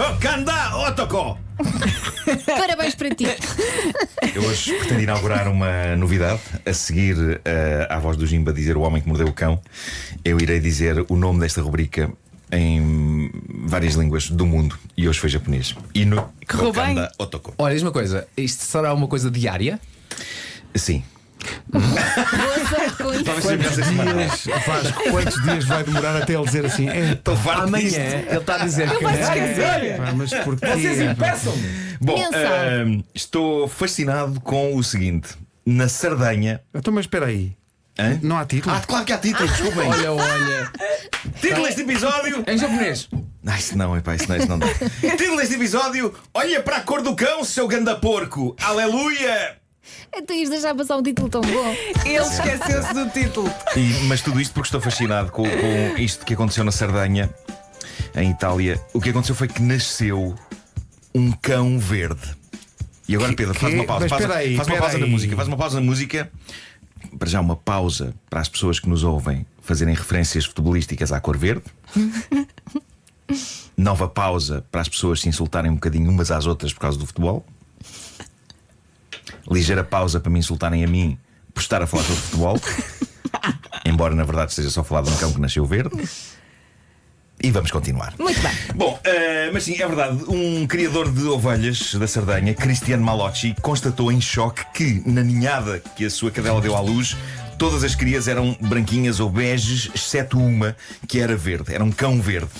Oh, Kanda Otoko! Parabéns para ti. Eu hoje pretendo inaugurar uma novidade. A seguir à voz do Jimba dizer o homem que mordeu o cão, eu irei dizer o nome desta rubrica em várias línguas do mundo. E hoje foi japonês. Ino Kanda Otoko. Olha, diz uma coisa: isto será uma coisa diária? Sim. Boa sorte com isso. Talvez seja melhor esta semana. Vasco, quantos dias vai demorar até ele dizer assim? Estou farto Amanhã disto. ele está a dizer que vais esquecer. Pá, mas porquê? vocês impeçam-me. Bom, Mensal. estou fascinado com o seguinte: na Sardenha. Então, mas espera aí. Hã? Não há título? Claro que há título, desculpem. Olha. Título deste episódio. Em japonês. Isso não, epá, isso não dá. Título deste episódio: olha para a cor do cão, seu ganda porco. Aleluia! Então ias deixar passar um título tão bom. Ele esqueceu-se do título. Mas tudo isto porque estou fascinado com isto que aconteceu na Sardenha, em Itália. O que aconteceu foi que nasceu um cão verde. E agora, Pedro, faz uma pausa. Mas Faz espera aí, uma espera pausa na aí. música. Faz uma pausa na música. Para já, uma pausa para as pessoas que nos ouvem fazerem referências futebolísticas à cor verde. Nova pausa para as pessoas se insultarem um bocadinho umas às outras por causa do futebol. Ligeira pausa para me insultarem a mim por estar a falar sobre futebol. Embora na verdade esteja só a falar de um cão que nasceu verde. E vamos continuar. Muito bem. Bom, mas sim, é verdade. Um criador de ovelhas da Sardenha, Cristiano Malocci, constatou em choque que na ninhada que a sua cadela deu à luz, todas as crias eram branquinhas ou beges, exceto uma que era verde. Era um cão verde.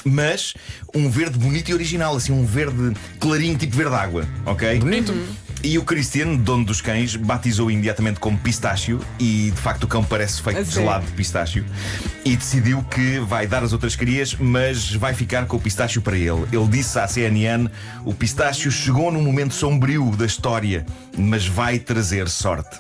Mas um verde bonito e original, assim, um verde clarinho, tipo verde água, ok? Bonito. E o Cristiano, dono dos cães, batizou imediatamente como Pistácio. E de facto o cão parece feito de gelado de pistácio. E decidiu que vai dar as outras crias, mas vai ficar com o Pistácio para ele. Ele disse à CNN: o Pistácio chegou num momento sombrio da história, mas vai trazer sorte.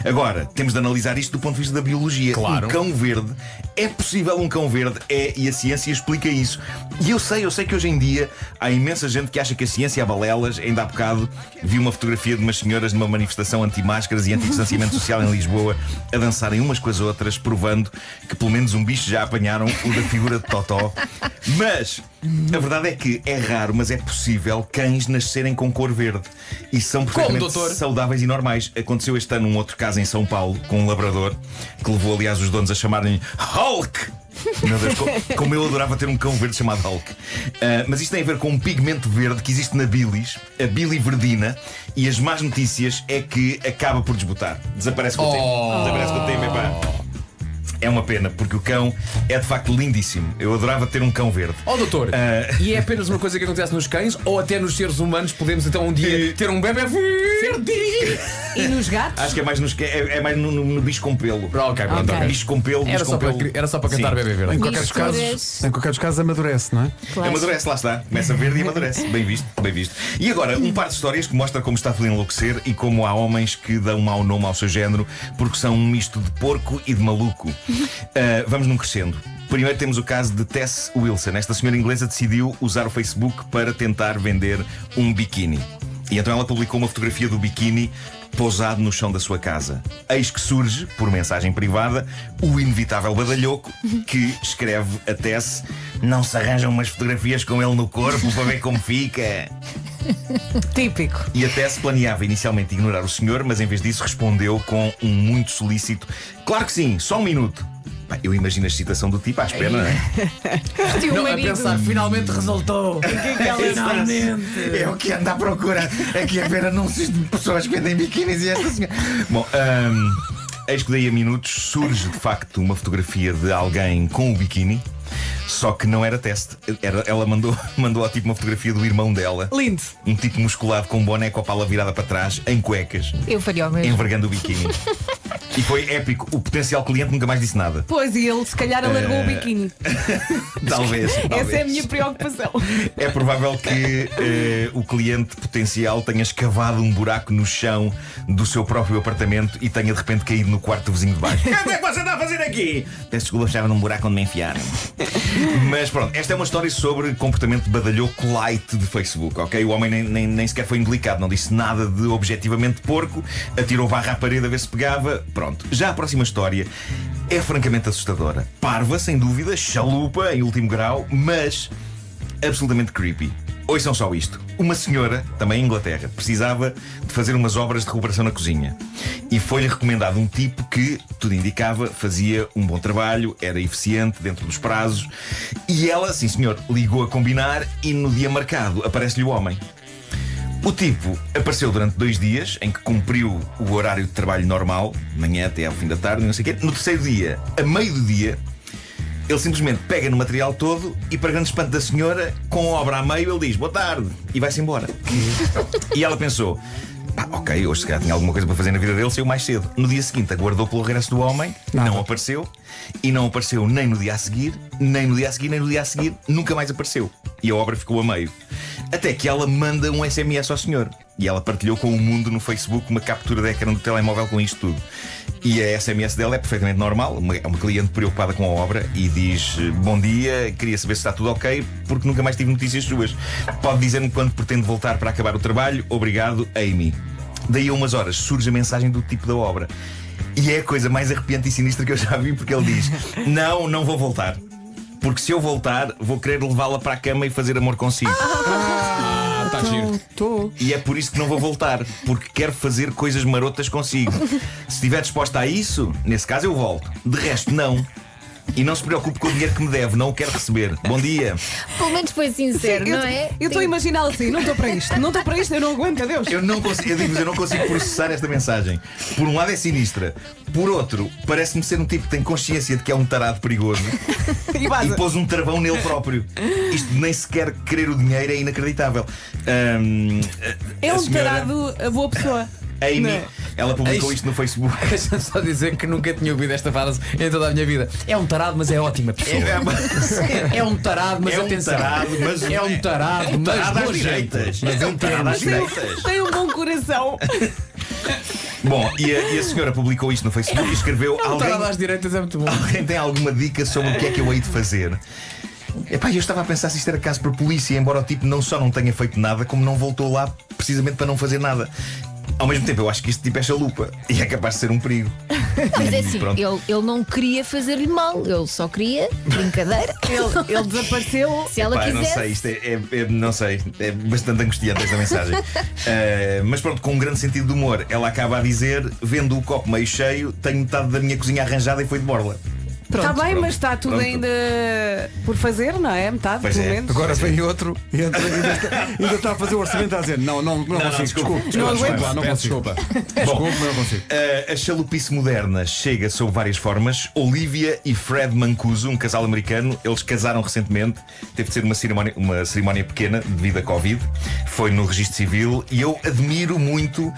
Agora, temos de analisar isto do ponto de vista da biologia. Claro. Um cão verde, é possível um cão verde, e a ciência explica isso. E eu sei que hoje em dia há imensa gente que acha que a ciência há balelas. Ainda há bocado vi uma fotografia de umas senhoras numa manifestação anti-máscaras e anti-distanciamento social em Lisboa a dançarem umas com as outras, provando que pelo menos um bicho já apanharam, o da figura de Totó. Mas a verdade é que é raro, mas é possível cães nascerem com cor verde. E são perfeitamente doutor? saudáveis e normais. Aconteceu este ano um outro caso em São Paulo com um labrador que levou, aliás, os donos a chamarem Hulk. Meu Deus, como eu adorava ter um cão verde chamado Hulk. Mas isto tem a ver com um pigmento verde que existe na bilis, a biliverdina. E as más notícias é que acaba por desbotar. Desaparece com o tempo. Desaparece com o tempo, epá. É uma pena, porque o cão é de facto lindíssimo. Eu adorava ter um cão verde. Doutor, e é apenas uma coisa que acontece nos cães ou até nos seres humanos podemos então um dia ter um bebê verde? E nos gatos? Acho que é mais, é mais no bicho com pelo. Ok, pronto, ok. Bicho com pelo, Era bicho só com para, pelo. era só para cantar Sim. bebê verde. Em Misturas. qualquer dos casos amadurece, não é? Claro. Amadurece, lá está. Começa verde e amadurece. Bem visto, bem visto. E agora, um par de histórias que mostra como está tudo a enlouquecer e como há homens que dão mau nome ao seu género porque são um misto de porco e de maluco. Vamos num crescendo. Primeiro temos o caso de Tess Wilson. Esta senhora inglesa decidiu usar o Facebook para tentar vender um biquíni. E então ela publicou uma fotografia do biquíni pousado no chão da sua casa. Eis que surge, por mensagem privada, o inevitável badalhoco que escreve a Tess: não se arranjam umas fotografias com ele no corpo para ver como fica. Típico. E a Tess planeava inicialmente ignorar o senhor, mas em vez disso respondeu com um muito solícito: claro que sim, só um minuto. Pá, eu imagino a excitação do tipo à espera, não é? Tio Não, a marido. pensar, finalmente resultou. É o que anda à procura aqui a ver anúncios de pessoas que vendem biquínis e esta senhora. Bom, eis que daí a minutos surge de facto uma fotografia de alguém com o biquíni. Só que não era teste. Ela mandou ao tipo uma fotografia do irmão dela. Lindo. Um tipo musculado com um boné com a pala virada para trás, em cuecas, Eu faria o mesmo. envergando o biquíni. E foi épico. O potencial cliente nunca mais disse nada. Pois, e ele se calhar alargou o biquíni. Talvez. Essa é a minha preocupação. É provável que o cliente potencial tenha escavado um buraco no chão do seu próprio apartamento e tenha de repente caído no quarto do vizinho de baixo. O que é que você está a fazer aqui? Peço desculpa, estava num buraco onde me enfiaram. Mas pronto, esta é uma história sobre comportamento badalhoco light de Facebook, ok? O homem nem sequer foi indelicado, não disse nada de objetivamente porco, atirou barra à parede a ver se pegava. Pronto. Já a próxima história é francamente assustadora. Parva, sem dúvida, chalupa em último grau, mas absolutamente creepy. Ouçam só isto. Uma senhora, também em Inglaterra, precisava de fazer umas obras de recuperação na cozinha. E foi-lhe recomendado um tipo que, tudo indicava, fazia um bom trabalho, era eficiente dentro dos prazos. E ela, sim senhor, ligou a combinar e no dia marcado aparece-lhe o homem. O tipo apareceu durante 2 dias, em que cumpriu o horário de trabalho normal, de manhã até ao fim da tarde, não sei o quê. No terceiro dia, a meio do dia, ele simplesmente pega no material todo e, para grande espanto da senhora, com a obra a meio, ele diz boa tarde e vai-se embora. E ela pensou, ok, hoje se calhar tinha alguma coisa para fazer na vida dele, saiu mais cedo. No dia seguinte aguardou pelo regresso do homem, não apareceu. E não apareceu nem no dia a seguir, nem no dia a seguir, nem no dia a seguir. Nunca mais apareceu. E a obra ficou a meio. Até que ela manda um SMS ao senhor. E ela partilhou com o mundo no Facebook uma captura de ecrã do telemóvel com isto tudo. E a SMS dela é perfeitamente normal. É uma cliente preocupada com a obra e diz: bom dia, queria saber se está tudo ok, porque nunca mais tive notícias suas. Pode dizer-me quando pretende voltar para acabar o trabalho? Obrigado, Amy. Daí a umas horas surge a mensagem do tipo da obra. E é a coisa mais arrepiante e sinistra que eu já vi, porque ele diz: não vou voltar. Porque se eu voltar, vou querer levá-la para a cama e fazer amor consigo. Está giro. E é por isso que não vou voltar, porque quero fazer coisas marotas consigo. Se estiver disposta a isso, nesse caso eu volto. De resto, não. E não se preocupe com o dinheiro que me deve, não o quero receber. Bom dia. Pelo menos foi sincero, não é? Eu estou a imaginá-lo assim, não estou para isto, eu não aguento, adeus. Eu não consigo processar esta mensagem. Por um lado é sinistra, por outro, parece-me ser um tipo que tem consciência de que é um tarado perigoso E e pôs um travão nele próprio. Isto de nem sequer querer o dinheiro é inacreditável. É a um senhora tarado, a boa pessoa. Amy, Não é? ela publicou isto no Facebook. Deixa-me só dizer que nunca tinha ouvido esta frase em toda a minha vida. É um tarado, mas é ótima pessoa. É um tarado, mas É um atenção. tarado, mas é um tarado, mas tarado às boas direitas. Mas É um tarado às direitas. Tem um bom coração. Bom, e a senhora publicou isto no Facebook e escreveu: Um tarado alguém às direitas é muito bom. Alguém tem alguma dica sobre o que é que eu hei de fazer? Epá, eu estava a pensar se isto era caso para a polícia, embora o tipo não só não tenha feito nada, como não voltou lá precisamente para não fazer nada. Ao mesmo tempo, eu acho que este tipo é chalupa e é capaz de ser um perigo. Mas é assim, Pronto. ele não queria fazer-lhe mal, ele só queria brincadeira. Ele desapareceu. Se ela Pá, não quisesse. sei, isto não sei, é bastante angustiante esta mensagem. Mas pronto, com um grande sentido de humor, ela acaba a dizer: vendo o copo meio cheio, tenho metade da minha cozinha arranjada e foi de borla. Pronto. Está bem, Pronto, mas está tudo pronto. ainda por fazer, não é? Metade, Pois pelo é. menos. Agora vem outro e ainda está a fazer o orçamento a dizer: não consigo, desculpe. Não aguento. Não Peço consigo. desculpa. Desculpe, mas não consigo. A chalupice moderna chega sob várias formas. Olivia e Fred Mancuso, um casal americano, eles casaram recentemente. Teve de ser uma cerimónia pequena devido à Covid. Foi no registro civil. E eu admiro muito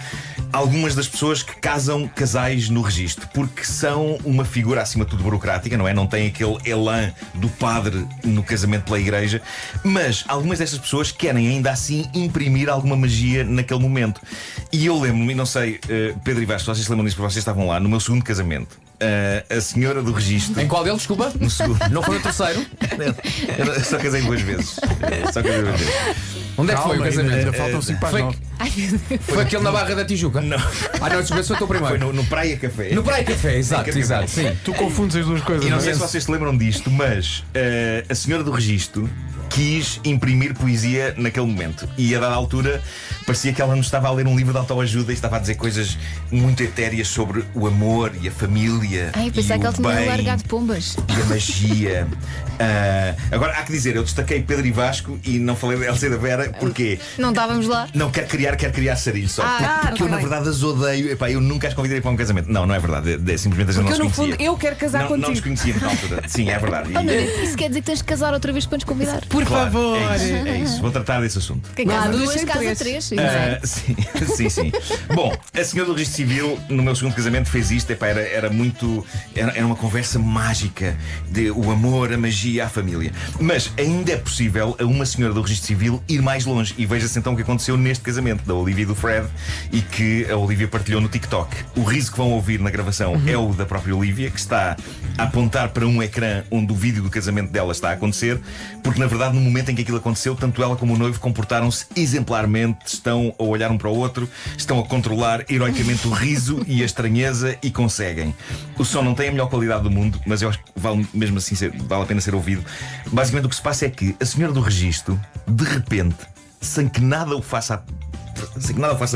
algumas das pessoas que casam casais no registro, porque são uma figura acima de tudo burocrática, não é? Não tem aquele elan do padre no casamento pela igreja. Mas algumas destas pessoas querem ainda assim imprimir alguma magia naquele momento. E eu lembro-me, e não sei, Pedro e Vasco, vocês se lembram disso porque vocês estavam lá no meu segundo casamento. A senhora do registro. Em qual deles, desculpa? No segundo. Não foi o terceiro? Eu só casei 2 vezes. Só casei 2 vezes. Onde é que foi o Calma, casamento? ainda faltam 5 para as Foi, 9. Ai, meu Deus. foi aquele na Barra da Tijuca? Não. Não, desculpa, foi o teu Foi primeiro. no Praia Café. No Praia Café, exato, Café. exato, sim. Tu confundes as duas coisas. E não é? sei se vocês se lembram disto, mas a senhora do registro quis imprimir poesia naquele momento. E a dada altura parecia que ela nos estava a ler um livro de autoajuda e estava a dizer coisas muito etéreas sobre o amor e a família. Ai, e pensava que o ele tinha bem largado pombas. e a magia. Agora há que dizer, eu destaquei Pedro e Vasco e não falei da Elsa e da Vera. Porquê? Não estávamos lá. Não, quero criar sarilho só. Porque eu, tá na bem. verdade, as odeio. Epá, eu nunca as convidaria para um casamento. Não é verdade. Simplesmente a gente Porque não eu, se no conhecia. fundo, eu quero casar Não contigo. nos conhecíamos na altura. Sim, é verdade. E- Oh, meu Deus, isso quer dizer que tens de casar outra vez para nos convidar. Por Claro, favor. é isso. Vou tratar desse assunto. Quem casa Não, duas, deixem casa três. três. Sim. Bom, a senhora do registro civil, no meu segundo casamento, fez isto. Epá, era uma conversa mágica de o amor, a magia, a família. Mas ainda é possível a uma senhora do registro civil ir mais longe. E veja-se então o que aconteceu neste casamento da Olivia e do Fred e que a Olivia partilhou no TikTok. O riso que vão ouvir na gravação é o da própria Olivia, que está a apontar para um ecrã onde o vídeo do casamento dela está a acontecer, porque na verdade no momento em que aquilo aconteceu, tanto ela como o noivo comportaram-se exemplarmente, estão a olhar um para o outro, estão a controlar heroicamente o riso e a estranheza e conseguem. O som não tem a melhor qualidade do mundo, mas eu acho que vale mesmo assim vale a pena ser ouvido. Basicamente o que se passa é que a senhora do registro, de repente, sem que nada o faça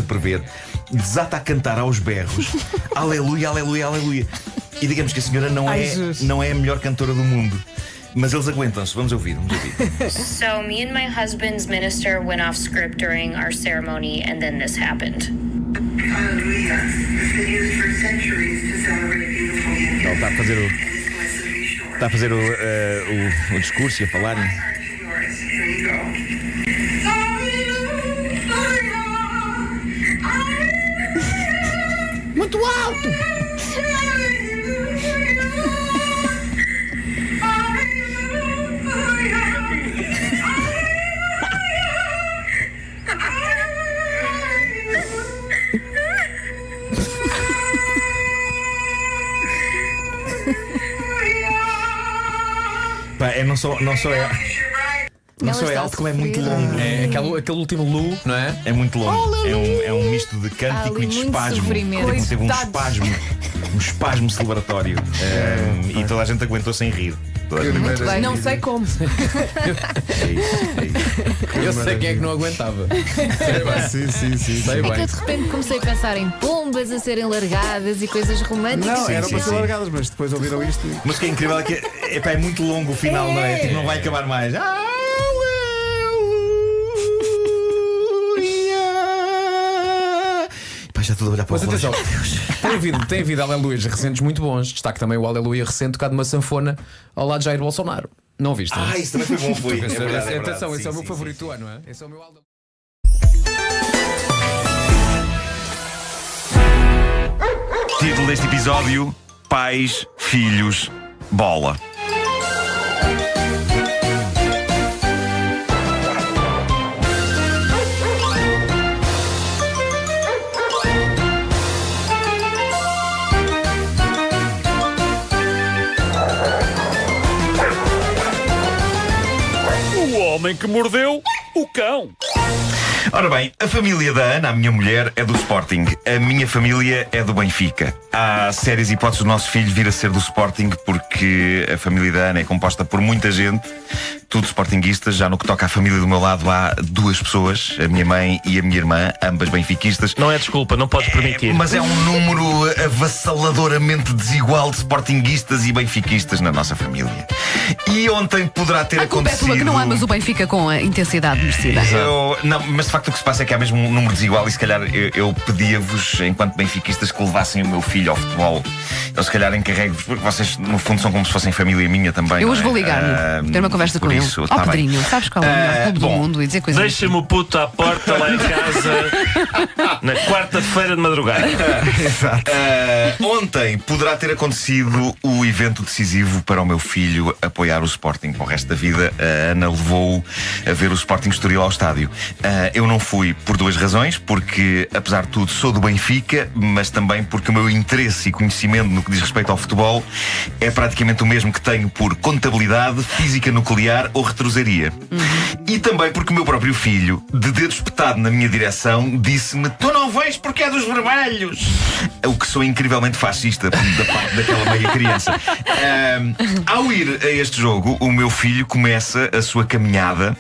prever, desata a cantar aos berros: aleluia, aleluia, aleluia. E digamos que a senhora não é a melhor cantora do mundo. Mas eles aguentam-se, vamos ouvir. So me and my husband's minister went off script during our ceremony, and then this happened. Hallelujah. It's been used for centuries to celebrate a beautiful union. Ele está a fazer And it's blessed to be short. está a fazer o discurso e a falar. My heart is yours. Here you go. Muito alto! Pá, não só é está a alto, como é sofrer. muito longo. É aquele último lu, não é? É muito longo. É um misto de cântico Ali e de muito espasmo. sofrimento. Teve um Coitados. espasmo celebratório. E toda a gente aguentou sem rir. Toda a gente aguentou. bem. Não sei como. É isso. Eu sei quem é que não aguentava. Sim. Sei É que eu bem. de repente comecei a pensar em pombas a serem largadas e coisas românticas. Não, eram sim, para ser sim. largadas, mas depois ouviram isto e... Mas o que é incrível é que é muito longo o final, não é? Tipo, não vai acabar mais. Pá, já estou a olhar para o Mas relógio. atenção, tem havido aleluias recentes muito bons. Destaque também o aleluia recente tocado numa sanfona ao lado de Jair Bolsonaro. Não viste? Isso também foi bom, foi. É verdade, é verdade. Atenção, esse Sim, é o meu sim, favorito sim. do ano, não é? Esse é o meu aleluia. Título deste episódio: Pais, Filhos, Bola. O homem que mordeu o cão. Ora bem, a família da Ana, a minha mulher, é do Sporting. A minha família é do Benfica. Há sérias hipóteses do nosso filho vir a ser do Sporting, porque a família da Ana é composta por muita gente, tudo sportinguistas. Já no que toca à família do meu lado há duas pessoas, a minha mãe e a minha irmã, ambas benfiquistas. Não é desculpa, não podes permitir. Mas é um número avassaladoramente desigual de sportinguistas e benfiquistas na nossa família. E ontem poderá ter A culpa é acontecido... tua que não amas o Benfica com a intensidade merecida. Não, mas de facto o que se passa é que há mesmo um número desigual. E se calhar eu pedia-vos, enquanto benfiquistas, que levassem o meu filho ao futebol. Eu se calhar encarrego-vos, porque vocês no fundo são como se fossem família minha também. Eu não hoje é? vou ligar-lhe, ter uma conversa com ele. Isso, Ó tá bem. Pedrinho, sabes qual é o melhor clube do bom, mundo e dizer coisas. Deixa-me o puto à porta lá em casa na quarta-feira de madrugada. Ontem poderá ter acontecido o evento decisivo para o meu filho apoiar o Sporting para o resto da vida. A Ana levou-o a ver o Sporting Estoril ao estádio. Eu não fui por duas razões, porque apesar de tudo sou do Benfica, mas também porque o meu interesse e conhecimento no que diz respeito ao futebol é praticamente o mesmo que tenho por contabilidade, física nuclear ou retrosaria. E também porque o meu próprio filho, de dedo espetado na minha direção, disse-me: tu não vens porque é dos vermelhos. O que sou incrivelmente fascista da parte daquela meia criança. Ao ir a este jogo, o meu filho começa a sua caminhada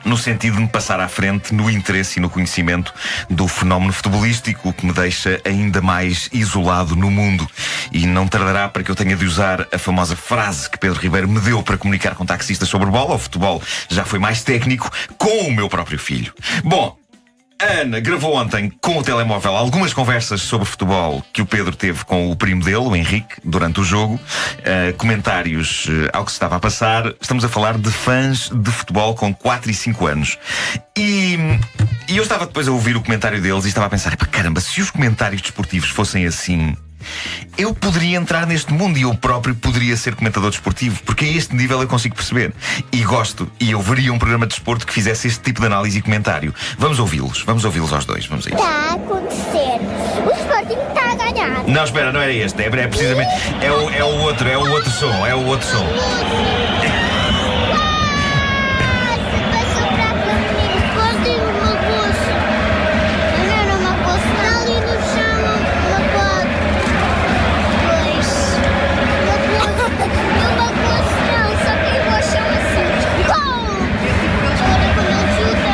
no sentido de me passar à frente no interesse e no conhecimento do fenómeno futebolístico, o que me deixa ainda mais isolado no mundo. E não tardará para que eu tenha de usar a famosa frase que Pedro Ribeiro me deu para comunicar com taxistas sobre bola. O futebol já foi mais técnico com o meu próprio filho. Bom, a Ana gravou ontem com o telemóvel algumas conversas sobre futebol que o Pedro teve com o primo dele, o Henrique, durante o jogo. Comentários ao que se estava a passar. Estamos a falar de fãs de futebol com 4 e 5 anos. E eu estava depois a ouvir o comentário deles e estava a pensar: caramba, se os comentários desportivos fossem assim, eu poderia entrar neste mundo e eu próprio poderia ser comentador desportivo, porque a este nível eu consigo perceber. E gosto, e eu veria um programa de desporto que fizesse este tipo de análise e comentário. Vamos ouvi-los aos dois, vamos a isso. Está a acontecer. O Sporting está a ganhar. Não, espera, não era este, é precisamente. É o outro som. Vai sobrar para o menino Sporting uma coça. Não era uma coça, está ali no chão uma coça. Pois. Uma coça não, só que eu vou chamar assim. Gol! Agora quando ele chuta,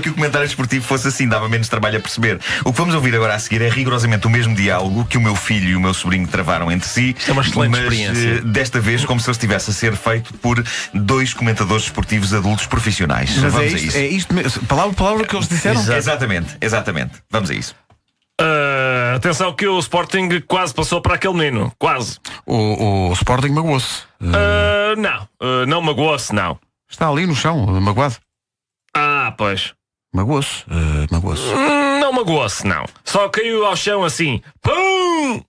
que o comentário desportivo fosse assim, dava menos trabalho a perceber. O que vamos ouvir agora a seguir é rigorosamente o mesmo diálogo que o meu filho e o meu sobrinho travaram entre si. Isto é uma excelente experiência. Desta vez como se ele estivesse a ser feito por 2 comentadores desportivos adultos profissionais. Mas Vamos a isso. é isto mesmo, palavra por palavra que eles disseram. Exatamente. Vamos a isso. Atenção que o Sporting quase passou para aquele menino. Quase. O Sporting magoou-se. Não magoou-se, não. Está ali no chão, magoado. Pois. Magoou-se. Magoou-se. Não magoou-se, não. Só caiu ao chão assim. Pum!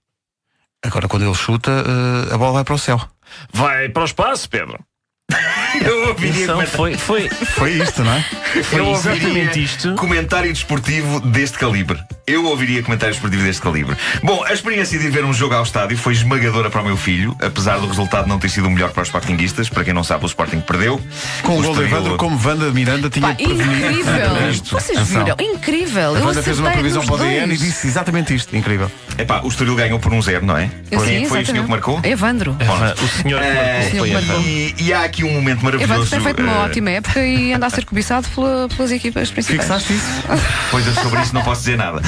Agora, quando ele chuta, a bola vai para o céu. Vai para o espaço, Pedro. Eu ouviria Foi isto, não é? Foi exatamente isto. Comentário desportivo deste calibre. Eu ouviria comentário desportivo deste calibre. Bom, a experiência de ir ver um jogo ao estádio foi esmagadora para o meu filho, apesar do resultado não ter sido o melhor para os sportinguistas. Para quem não sabe, o Sporting perdeu. Com o gol de Evandro, como Wanda Miranda tinha prevenido. Incrível! Vocês viram? Incrível! A Eu Wanda fez uma acertei previsão nos para o DN e dois. disse exatamente isto. Incrível. Epá, o Estoril ganhou por 1-0, não é? Sim, Foi o senhor que marcou? Evandro. O senhor que marcou foi Evandro. E há aqui um momento maravilhoso. Evandro tem feito uma ótima época e anda a ser cobiçado pelas equipas principais. Fixaste isso? Pois eu sobre isso não posso dizer nada.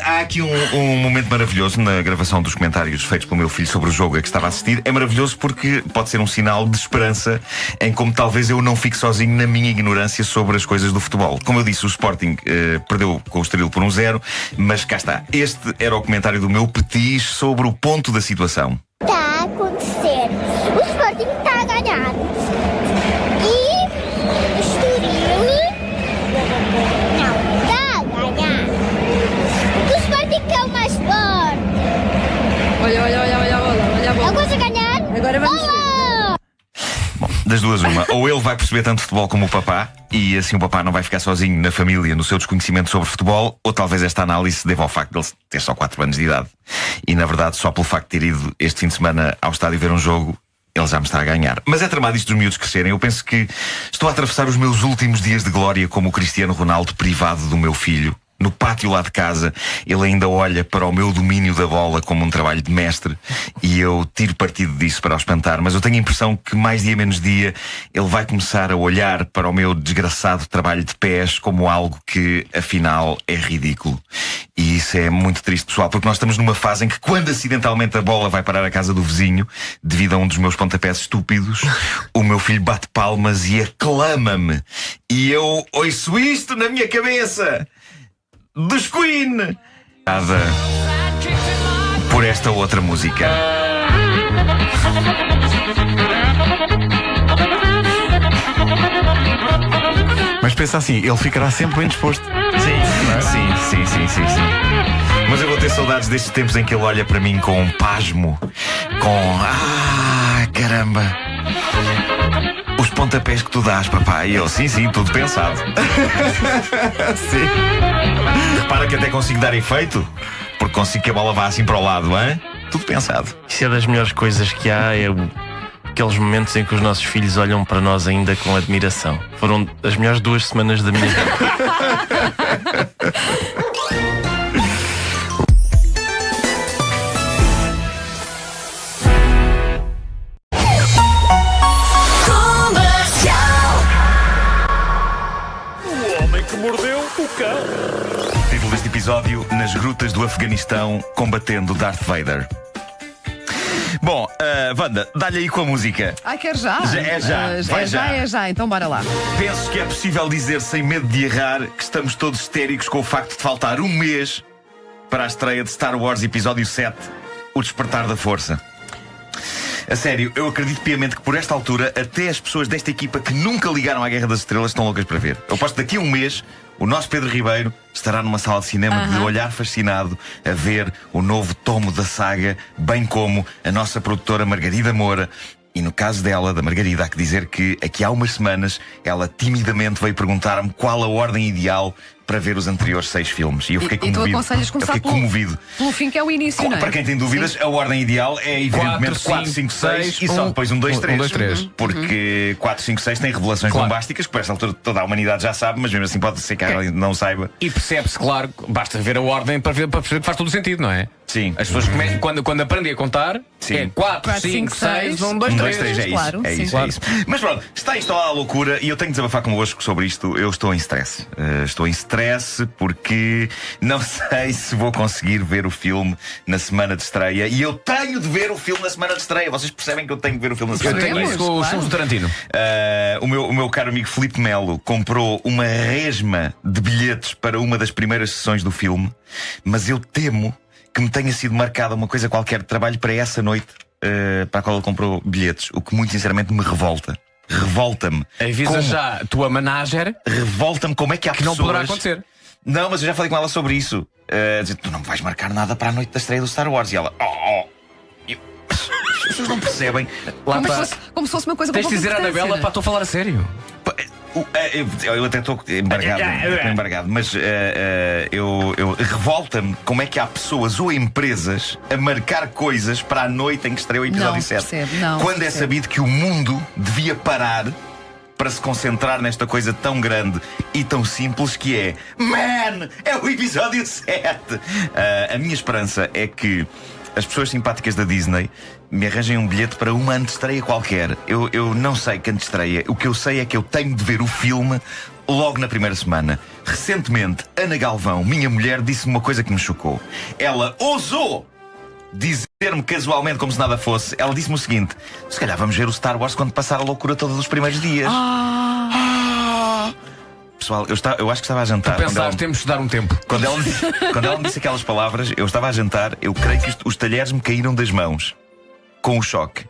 Há aqui um momento maravilhoso na gravação dos comentários feitos pelo meu filho sobre o jogo a que estava a assistir. É maravilhoso porque pode ser um sinal de esperança em como talvez eu não fique sozinho na minha ignorância sobre as coisas do futebol. Como eu disse, o Sporting perdeu com o Estoril por 1-0, mas cá está. Este era o comentário do meu petis sobre o ponto da situação. Está a acontecer. O Sporting está a ganhar. E o Estoril não está a ganhar. O Sporting é o mais forte. Olha a bola. Agora a ganhar. Agora vamos ver. Bom, das duas uma. Ou ele vai perceber tanto futebol como o papá, e assim o papá não vai ficar sozinho na família no seu desconhecimento sobre futebol, ou talvez esta análise se deva ao facto de ele ter só 4 anos de idade. E na verdade, só pelo facto de ter ido este fim de semana ao estádio ver um jogo, ele já me está a ganhar. Mas é tramado isto dos miúdos crescerem. Eu penso que estou a atravessar os meus últimos dias de glória como o Cristiano Ronaldo privado do meu filho. No pátio lá de casa, ele ainda olha para o meu domínio da bola como um trabalho de mestre e eu tiro partido disso para o espantar, mas eu tenho a impressão que mais dia menos dia ele vai começar a olhar para o meu desgraçado trabalho de pés como algo que, afinal, é ridículo. E isso é muito triste, pessoal, porque nós estamos numa fase em que, quando acidentalmente a bola vai parar a casa do vizinho, devido a um dos meus pontapés estúpidos, o meu filho bate palmas e aclama-me. E eu ouço isto na minha cabeça. Dos Queen! Por esta outra música. Mas pensa assim, ele ficará sempre bem disposto. Sim. Mas eu vou ter saudades destes tempos em que ele olha para mim com pasmo, caramba! Os pontapés que tu dás, papai. E eu, sim, tudo pensado. Sim. Repara que até consigo dar efeito, porque consigo que a bola vá assim para o lado, hein? Tudo pensado. Isso é das melhores coisas que há, aqueles momentos em que os nossos filhos olham para nós ainda com admiração. Foram as melhores 2 semanas da minha vida. Mordeu o cão. Título deste episódio: Nas grutas do Afeganistão, combatendo Darth Vader. Bom, Wanda, dá-lhe aí com a música. Quer já? É já. Então bora lá. Penso que é possível dizer, sem medo de errar, que estamos todos histéricos com o facto de faltar um mês para a estreia de Star Wars Episódio 7, O Despertar da Força. A sério, eu acredito piamente que por esta altura até as pessoas desta equipa que nunca ligaram à Guerra das Estrelas estão loucas para ver. Eu aposto que daqui a um mês o nosso Pedro Ribeiro estará numa sala de cinema de olhar fascinado a ver o novo tomo da saga, bem como a nossa produtora Margarida Moura. E no caso dela, da Margarida, há que dizer que aqui há umas semanas ela timidamente veio perguntar-me qual a ordem ideal para ver os anteriores 6 filmes. E eu fiquei E tu comovido. aconselhas Eu começar fiquei comovido. pelo fim, que é o início, não é? Para quem tem dúvidas, a ordem ideal é evidentemente 4, 5, 6 e só depois 1, 2, 3. 1, 2, 3. Porque 4, 5, 6 tem revelações bombásticas que, por esta altura, toda a humanidade já sabe, mas mesmo assim pode ser que alguém não saiba. E percebe-se, claro, basta ver a ordem para perceber que faz todo o sentido, não é? Sim. As pessoas quando aprendem a contar, Sim. é 4, 5, 6, 1, 2, 3. 3, é isso. Claro, É sim. isso, é isso. Mas pronto, está instalada a loucura e eu tenho de desabafar convosco sobre isto. Eu estou em stress. Estou em stress porque não sei se vou conseguir ver o filme na semana de estreia. E eu tenho de ver o filme na semana de estreia. Vocês percebem que eu tenho de ver o filme na semana de Eu tenho estreia? isso com os filmes do Tarantino. O meu caro amigo Filipe Melo comprou uma resma de bilhetes para uma das primeiras sessões do filme, mas eu temo que me tenha sido marcada uma coisa qualquer de trabalho para essa noite para a qual ele comprou bilhetes, o que muito sinceramente me revolta. Revolta-me. Avisa já a tua manager Revolta-me como é que há que não pessoas... poderá acontecer. Não, mas eu já falei com ela sobre isso. Dizer, tu não me vais marcar nada para a noite da estreia do Star Wars. E ela, as pessoas não percebem. Como se fosse uma coisa com Tens de pouca dizer à importância, Anabela, né? pá, estou a falar a sério. Eu até estou embargado, mas eu revolta-me como é que há pessoas ou empresas a marcar coisas para a noite em que estreia o episódio Não 7. percebe, não quando é percebe. sabido que o mundo devia parar para se concentrar nesta coisa tão grande e tão simples que é Man, é o episódio 7. A minha esperança é que as pessoas simpáticas da Disney me arranjem um bilhete para uma antestreia qualquer. Eu não sei que antestreia. O que eu sei é que eu tenho de ver o filme logo na primeira semana. Recentemente, Ana Galvão, minha mulher, disse-me uma coisa que me chocou. Ela ousou dizer-me casualmente, como se nada fosse. Ela disse-me o seguinte: se calhar vamos ver o Star Wars quando passar a loucura toda dos primeiros dias. Pessoal, eu acho que estava a jantar. Pensaste, temos de dar um tempo. Quando ela me disse aquelas palavras, eu estava a jantar. Eu creio que os talheres me caíram das mãos com o choque.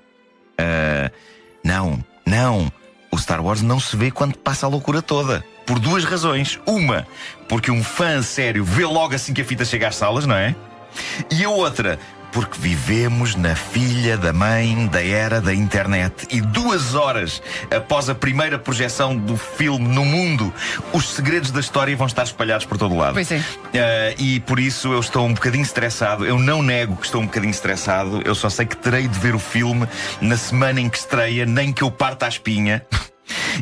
Não. O Star Wars não se vê quando passa a loucura toda. Por 2 razões. Uma, porque um fã sério vê logo assim que a fita chega às salas, não é? E a outra, porque vivemos na filha da mãe da era da internet. E 2 horas após a primeira projeção do filme no mundo, os segredos da história vão estar espalhados por todo o lado. Pois é. E por isso eu estou um bocadinho estressado. Eu não nego que estou um bocadinho estressado. Eu só sei que terei de ver o filme na semana em que estreia, nem que eu parta a espinha.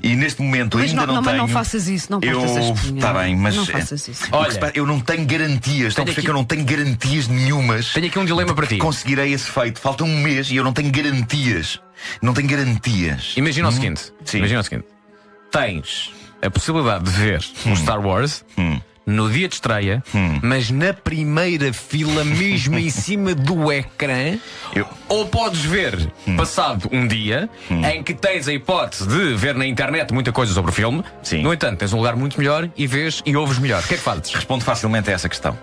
E neste momento Mas ainda não tenho. Mas não faças isso, não partas a espinha. Está bem, mas não faças isso. Olha, eu não tenho garantias. Estão a perceber que eu não tenho garantias nenhumas. Tenho aqui um dilema para ti. Conseguirei esse feito. Falta um mês e eu não tenho garantias. Não tenho garantias. Imagina o seguinte. Sim. Imagina o seguinte. Tens a possibilidade de ver o Star Wars no dia de estreia, mas na primeira fila, mesmo em cima do ecrã. Ou podes ver passado um dia em que tens a hipótese de ver na internet muita coisa sobre o filme. Sim. No entanto, tens um lugar muito melhor e vês e ouves melhor. O que é que fazes? Respondo facilmente a essa questão.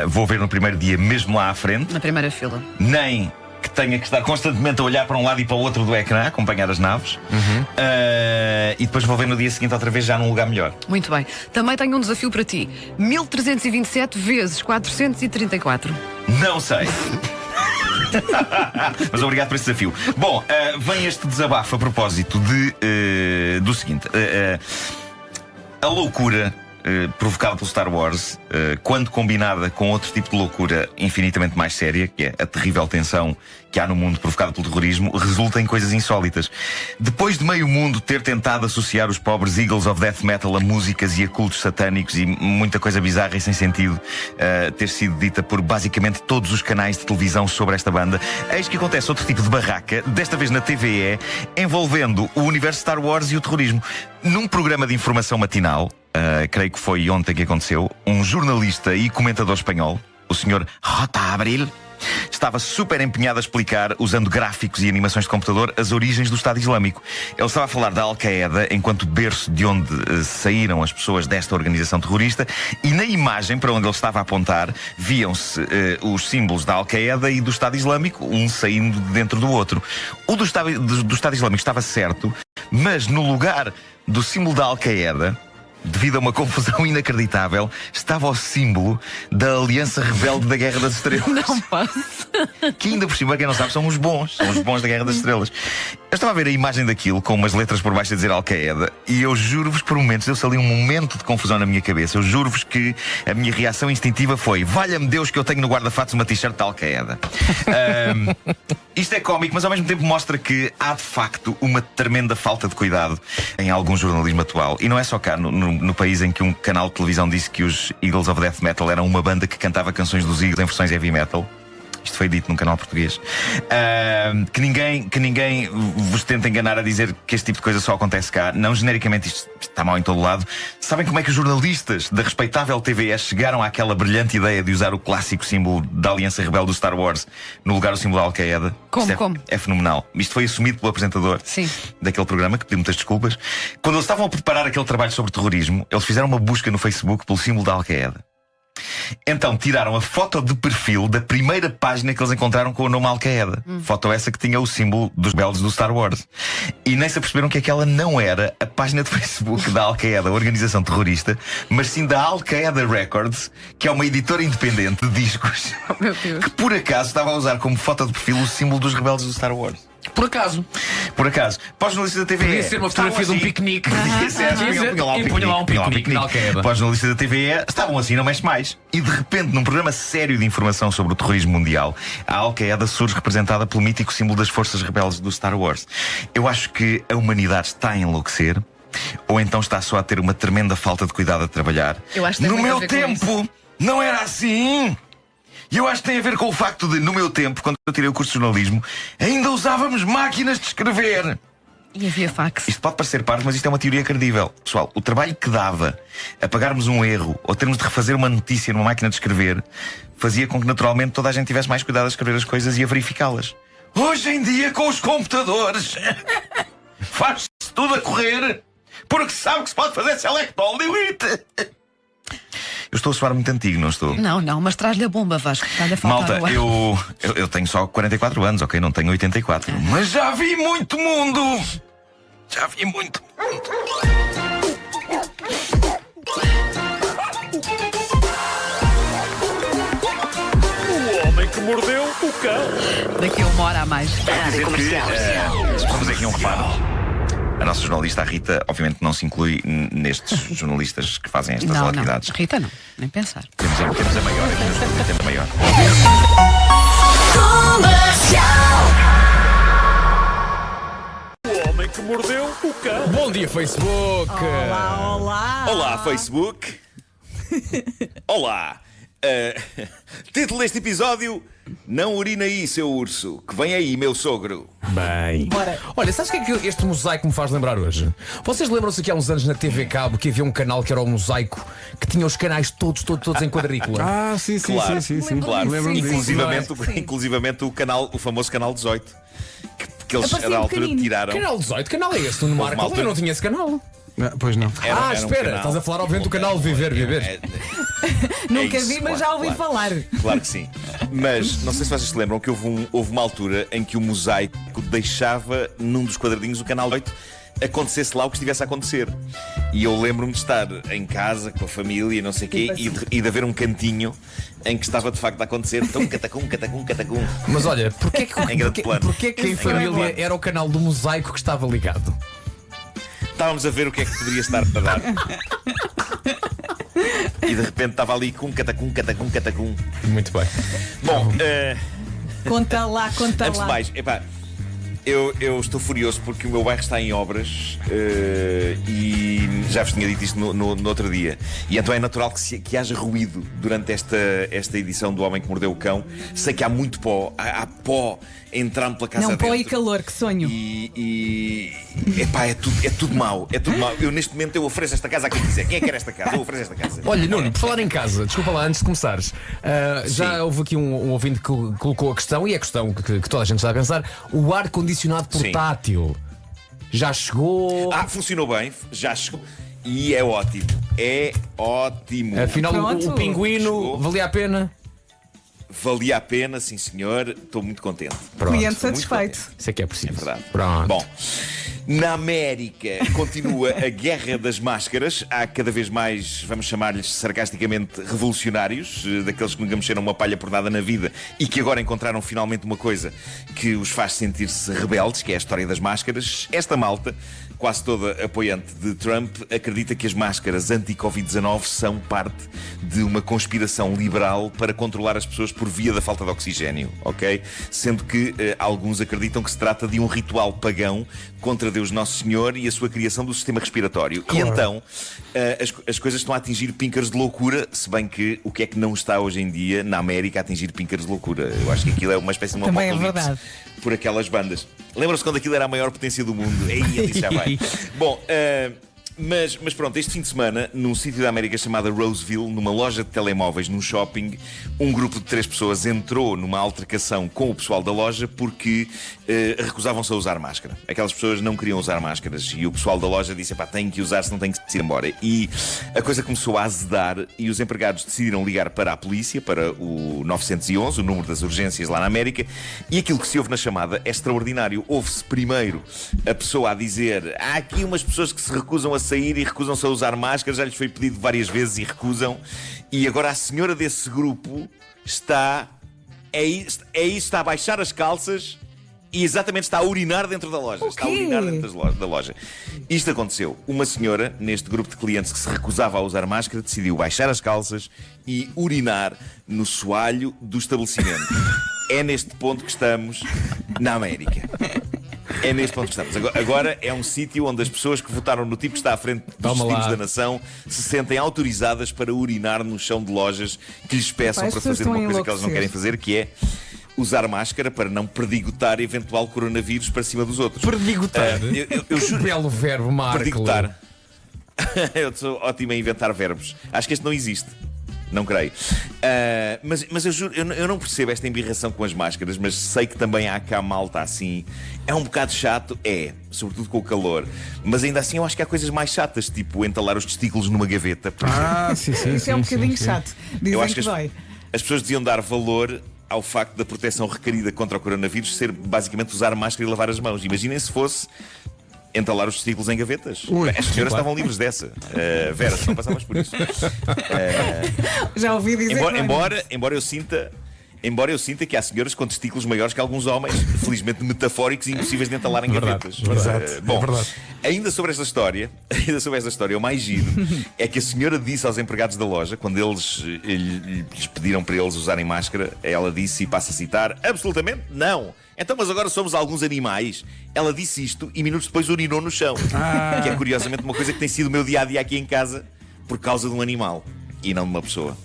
Vou ver no primeiro dia mesmo lá à frente. Na primeira fila. Nem que tenha que estar constantemente a olhar para um lado e para o outro do ecrã, acompanhar as naves. E depois vou ver no dia seguinte outra vez já num lugar melhor. Muito bem. Também tenho um desafio para ti. 1327 vezes 434. Não sei. Mas obrigado por esse desafio. Bom, vem este desabafo a propósito do seguinte. A loucura provocada pelo Star Wars, quando combinada com outro tipo de loucura infinitamente mais séria, que é a terrível tensão que há no mundo provocada pelo terrorismo, resulta em coisas insólitas. Depois de meio mundo ter tentado associar os pobres Eagles of Death Metal a músicas e a cultos satânicos e muita coisa bizarra e sem sentido ter sido dita por basicamente todos os canais de televisão sobre esta banda, eis que acontece outro tipo de barraca, desta vez na TVE, envolvendo o universo Star Wars e o terrorismo. Num programa de informação matinal, creio que foi ontem que aconteceu, um jornalista e comentador espanhol, o Sr. J. Abril, estava super empenhado a explicar, usando gráficos e animações de computador, as origens do Estado Islâmico. Ele estava a falar da Al-Qaeda enquanto berço de onde saíram as pessoas desta organização terrorista, e na imagem para onde ele estava a apontar viam-se os símbolos da Al-Qaeda e do Estado Islâmico, um saindo de dentro do outro. O do Estado Islâmico estava certo, mas no lugar do símbolo da Al-Qaeda devido a uma confusão inacreditável, estava o símbolo da Aliança Rebelde da Guerra das Estrelas. Não posso. Que ainda por cima, quem não sabe, são os bons da Guerra das Estrelas. Eu estava a ver a imagem daquilo com umas letras por baixo a dizer Al-Qaeda e eu juro-vos por momentos, deu-se ali um momento de confusão na minha cabeça. Eu juro-vos que a minha reação instintiva foi: valha-me Deus que eu tenho no guarda-fatos uma t-shirt de Al-Qaeda. Isto é cómico, mas ao mesmo tempo mostra que há de facto uma tremenda falta de cuidado em algum jornalismo atual. E não é só cá, no país em que um canal de televisão disse que os Eagles of Death Metal eram uma banda que cantava canções dos Eagles em versões heavy metal. Isto foi dito num canal português. Que ninguém vos tente enganar a dizer que este tipo de coisa só acontece cá. Não, genericamente isto está mal em todo lado. Sabem como é que os jornalistas da respeitável TVE chegaram àquela brilhante ideia de usar o clássico símbolo da Aliança Rebelde do Star Wars no lugar do símbolo da Al-Qaeda? Como? É fenomenal. Isto foi assumido pelo apresentador daquele programa, que pediu muitas desculpas. Quando eles estavam a preparar aquele trabalho sobre terrorismo, eles fizeram uma busca no Facebook pelo símbolo da Al-Qaeda. Então tiraram a foto de perfil da primeira página que eles encontraram com o nome Al-Qaeda. Foto essa que tinha o símbolo dos rebeldes do Star Wars. E nem se aperceberam que aquela não era a página de Facebook da Al-Qaeda, a organização terrorista, mas sim da Al-Qaeda Records, que é uma editora independente de discos, que por acaso estava a usar como foto de perfil o símbolo dos rebeldes do Star Wars. Por acaso. Para os jornalistas da TVE, Podia ser uma fotografia de um piquenique. Punha lá um piquenique. Para os jornalistas da TVE, estavam assim, não mexe mais. E de repente, num programa sério de informação sobre o terrorismo mundial, a Al-Qaeda surge representada pelo mítico símbolo das forças rebeldes do Star Wars. Eu acho que a humanidade está a enlouquecer, ou então está só a ter uma tremenda falta de cuidado a trabalhar. Eu acho que no meu tempo, não era assim. E eu acho que tem a ver com o facto de, no meu tempo, quando eu tirei o curso de jornalismo, ainda usávamos máquinas de escrever. E havia fax. Isto pode parecer parvo, mas isto é uma teoria credível. Pessoal, o trabalho que dava apagarmos um erro ou termos de refazer uma notícia numa máquina de escrever fazia com que naturalmente toda a gente tivesse mais cuidado a escrever as coisas e a verificá-las. Hoje em dia, com os computadores, faz-se tudo a correr, porque sabe que se pode fazer select all delete. Eu estou a soar muito antigo, não estou? Não, mas traz-lhe a bomba, Vasco. Está-lhe a faltar Malta, eu tenho só 44 anos, ok? Não tenho 84. Mas já vi muito mundo! Já vi muito mundo! O homem que mordeu o cão. Daqui a uma hora a mais. Rádio Comercial. Vamos aqui um reparo. A nossa jornalista, a Rita, obviamente não se inclui nestes jornalistas que fazem estas atividades. Não, Rita não, nem pensar. Temos a maior aqui no estúdio, temos a maior. O homem que mordeu o cão. Bom dia, Facebook! Olá, Facebook. Olá. Título deste episódio: não urina aí, seu urso, que vem aí, meu sogro. Bem. Olha, sabes o que é que este mosaico me faz lembrar hoje? Vocês lembram-se que há uns anos na TV Cabo que havia um canal que era o Mosaico, que tinha os canais todos em quadrícula? Sim. Claro. Lembro-me disso. Inclusivamente o famoso canal 18 que eles a da altura tiraram. Canal 18? Que canal é esse? No Marco? Eu não tinha esse canal. Pois não. Era espera, canal. estás a falar obviamente do canal Viver. Nunca isso, vi, mas já ouvi falar. Claro que sim. Mas não sei se vocês se lembram que houve uma altura em que o Mosaico deixava num dos quadradinhos o canal 8 acontecesse lá o que estivesse a acontecer. E eu lembro-me de estar em casa com a família, não sei o quê, e de haver um cantinho em que estava de facto a acontecer catacum. Mas olha, porquê que em família era o canal do Mosaico que estava ligado? Estávamos a ver o que é que poderia estar para dar. E de repente estava ali catacum. Muito bem. Bom, Conta lá. antes de mais, eu estou furioso porque o meu bairro está em obras e já vos tinha dito isto no outro dia. E então é natural que haja ruído durante esta edição do Homem que Mordeu o Cão. Sei que há muito pó, há pó entrando pela casa dentro. Pó e calor, que sonho. É tudo mau. Eu neste momento eu ofereço esta casa a quem quiser. Quem é que quer esta casa? Eu ofereço esta casa. Olha, Nuno, por falar em casa, desculpa lá, antes de começares, já houve aqui um ouvinte que colocou a questão, e é a questão que toda a gente está a pensar: o ar-condicionado portátil já chegou? Funcionou bem, já chegou. E é ótimo. É ótimo. Afinal, o pinguino valia a pena? Valia a pena, sim senhor. Estou muito contente. Cliente satisfeito. Isso é que é preciso. É verdade. Pronto. Bom, Na América continua a guerra das máscaras. Há cada vez mais, vamos chamar-lhes sarcasticamente, revolucionários, daqueles que nunca mexeram uma palha por nada na vida e que agora encontraram finalmente uma coisa que os faz sentir-se rebeldes, que é a história das máscaras. Esta malta, quase toda apoiante de Trump, acredita que as máscaras anti-Covid-19 são parte de uma conspiração liberal para controlar as pessoas por via da falta de oxigênio, ok? Sendo que alguns acreditam que se trata de um ritual pagão contra Deus Nosso Senhor e a sua criação do sistema respiratório. Claro. E então as coisas estão a atingir píncaros de loucura, se bem que o que é que não está hoje em dia na América a atingir píncaros de loucura? Eu acho que aquilo é uma espécie de uma apocalipse por aquelas bandas. Lembram-se quando aquilo era a maior potência do mundo? Aí disse já vai. Bom, mas pronto, este fim de semana, num sítio da América chamado Roseville, numa loja de telemóveis, num shopping, um grupo de 3 pessoas entrou numa altercação com o pessoal da loja porque recusavam-se a usar máscara. Aquelas pessoas não queriam usar máscaras e o pessoal da loja disse: pá, tem que usar, senão tem que se ir embora. E a coisa começou a azedar e os empregados decidiram ligar para a polícia, para o 911, o número das urgências lá na América, e aquilo que se ouve na chamada é extraordinário. Ouve-se primeiro a pessoa a dizer: há aqui umas pessoas que se recusam a sair e recusam-se a usar máscaras, já lhes foi pedido várias vezes e recusam, e agora a senhora desse grupo está a baixar as calças e exatamente está a urinar dentro da loja. Está a urinar dentro da loja. Isto aconteceu. Uma senhora, neste grupo de clientes que se recusava a usar máscara, decidiu baixar as calças e urinar no soalho do estabelecimento. É neste ponto que estamos na América. É neste ponto que estamos. Agora é um sítio onde as pessoas que votaram no tipo que está à frente dos destinos da nação se sentem autorizadas para urinar no chão de lojas que lhes peçam para fazer uma coisa que elas não querem fazer, que é usar máscara para não perdigotar eventual coronavírus para cima dos outros. Perdigotar? Eu juro. Belo verbo, Marco. Perdigotar. Eu sou ótimo a inventar verbos. Acho que este não existe. Não creio. Mas eu juro, eu não percebo esta embirração com as máscaras, mas sei que também há cá malta assim. É um bocado chato, sobretudo com o calor. Mas ainda assim eu acho que há coisas mais chatas, tipo entalar os testículos numa gaveta, por exemplo. Sim. Isso é um bocadinho chato. Dizem eu acho que dói. As pessoas deviam dar valor ao facto da proteção requerida contra o coronavírus ser basicamente usar máscara e lavar as mãos. Imaginem se fosse entalar os testículos em gavetas. As senhoras estavam livres dessa. Vera, tu não passavas por isso. Já ouvi dizer. Embora eu sinta que há senhoras com testículos maiores que alguns homens, felizmente metafóricos e impossíveis de entalar em gavetas. Bom, ainda sobre esta história, o mais giro é que a senhora disse aos empregados da loja, quando eles lhes pediram para eles usarem máscara, ela disse, e passo a citar: absolutamente não. Então, mas agora somos alguns animais. Ela disse isto e minutos depois urinou no chão. Que é curiosamente uma coisa que tem sido o meu dia-a-dia aqui em casa por causa de um animal e não de uma pessoa.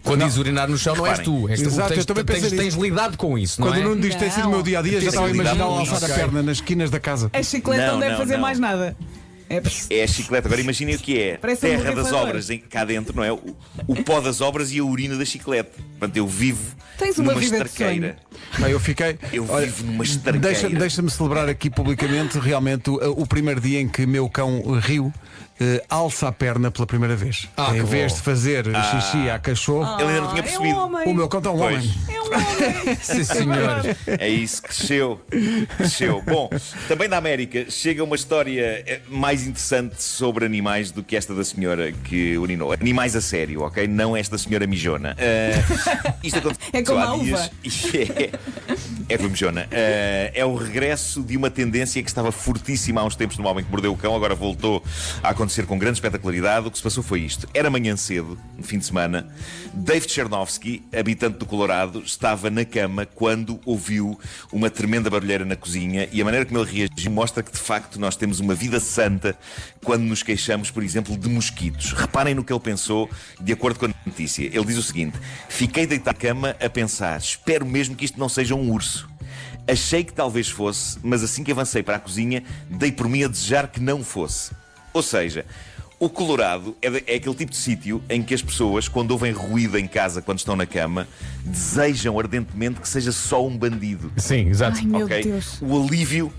Quando diz urinar no chão, não és tu. Exato, eu também tens lidado com isso, não é? Quando não diz tem sido o meu dia-a-dia, já estava a imaginar alçar a perna nas esquinas da casa. A chiclete não deve fazer mais nada. É a chiclete. Agora imaginem o que é. Terra das obras cá dentro, não é? O pó das obras e a urina da chiclete. Portanto, eu vivo numa estarqueira. Eu vivo numa estarqueira. Deixa-me celebrar aqui publicamente realmente o primeiro dia em que meu cão riu. Alça a perna pela primeira vez. Em vez de fazer xixi à cachorro, ele ainda não tinha percebido. O meu cão está um homem. É um homem. Sim, senhor. É isso, cresceu. Bom, também na América chega uma história mais interessante sobre animais do que esta da senhora que urinou. Animais a sério, ok? Não esta senhora mijona. Isto aconteceu é como a uva. É como mijona. É o regresso de uma tendência que estava fortíssima há uns tempos no Homem que Mordeu o Cão, agora voltou a acontecer com grande espetacularidade. O que se passou foi isto. Era manhã cedo, no fim de semana. David Chernovsky, habitante do Colorado, estava na cama quando ouviu uma tremenda barulheira na cozinha, e a maneira como ele reagiu mostra que de facto nós temos uma vida santa quando nos queixamos, por exemplo, de mosquitos. Reparem no que ele pensou de acordo com a notícia. Ele diz o seguinte: fiquei deitado na cama a pensar, espero mesmo que isto não seja um urso. Achei que talvez fosse, mas assim que avancei para a cozinha, dei por mim a desejar que não fosse. Ou seja, o Colorado é aquele tipo de sítio em que as pessoas, quando ouvem ruído em casa quando estão na cama, desejam ardentemente que seja só um bandido. Sim, exato. Ai, meu Deus. O alívio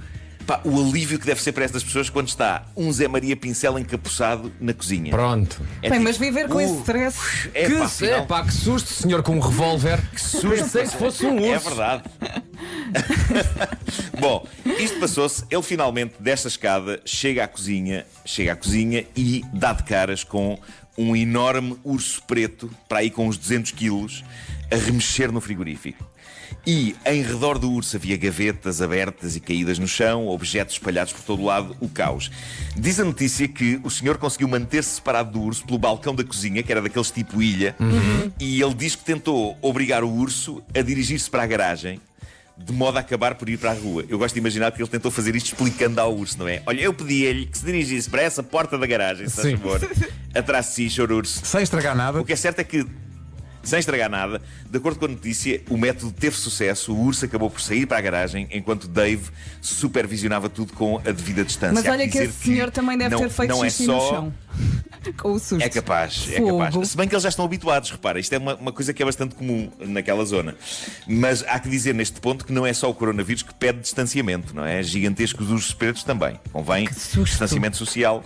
que deve ser para estas pessoas quando está um Zé Maria Pincel encapuçado na cozinha. Pronto. Mas viver com esse stress. Que susto, senhor com um revólver. Que susto. Pensei que fosse um urso. É verdade. Bom, isto passou-se. Ele finalmente, desta escada, chega à cozinha e dá de caras com um enorme urso preto, para aí com uns 200 quilos, a remexer no frigorífico. E em redor do urso havia gavetas abertas e caídas no chão, objetos espalhados por todo o lado, o caos. Diz a notícia que o senhor conseguiu manter-se separado do urso pelo balcão da cozinha, que era daqueles tipo ilha, e ele diz que tentou obrigar o urso a dirigir-se para a garagem, de modo a acabar por ir para a rua. Eu gosto de imaginar que ele tentou fazer isto explicando ao urso, não é? Olha, eu pedi-lhe que se dirigisse para essa porta da garagem, se faz favor, atrás de si, senhor urso. Sem estragar nada. O que é certo é que, sem estragar nada, de acordo com a notícia, o método teve sucesso. O urso acabou por sair para a garagem, enquanto Dave supervisionava tudo com a devida distância. Mas olha que esse senhor também deve ter feito xixi no chão. Com o susto. É capaz. Se bem que eles já estão habituados, repara, isto é uma coisa que é bastante comum naquela zona. Mas há que dizer neste ponto que não é só o coronavírus que pede distanciamento, não é? Gigantescos ursos pretos também. Convém distanciamento social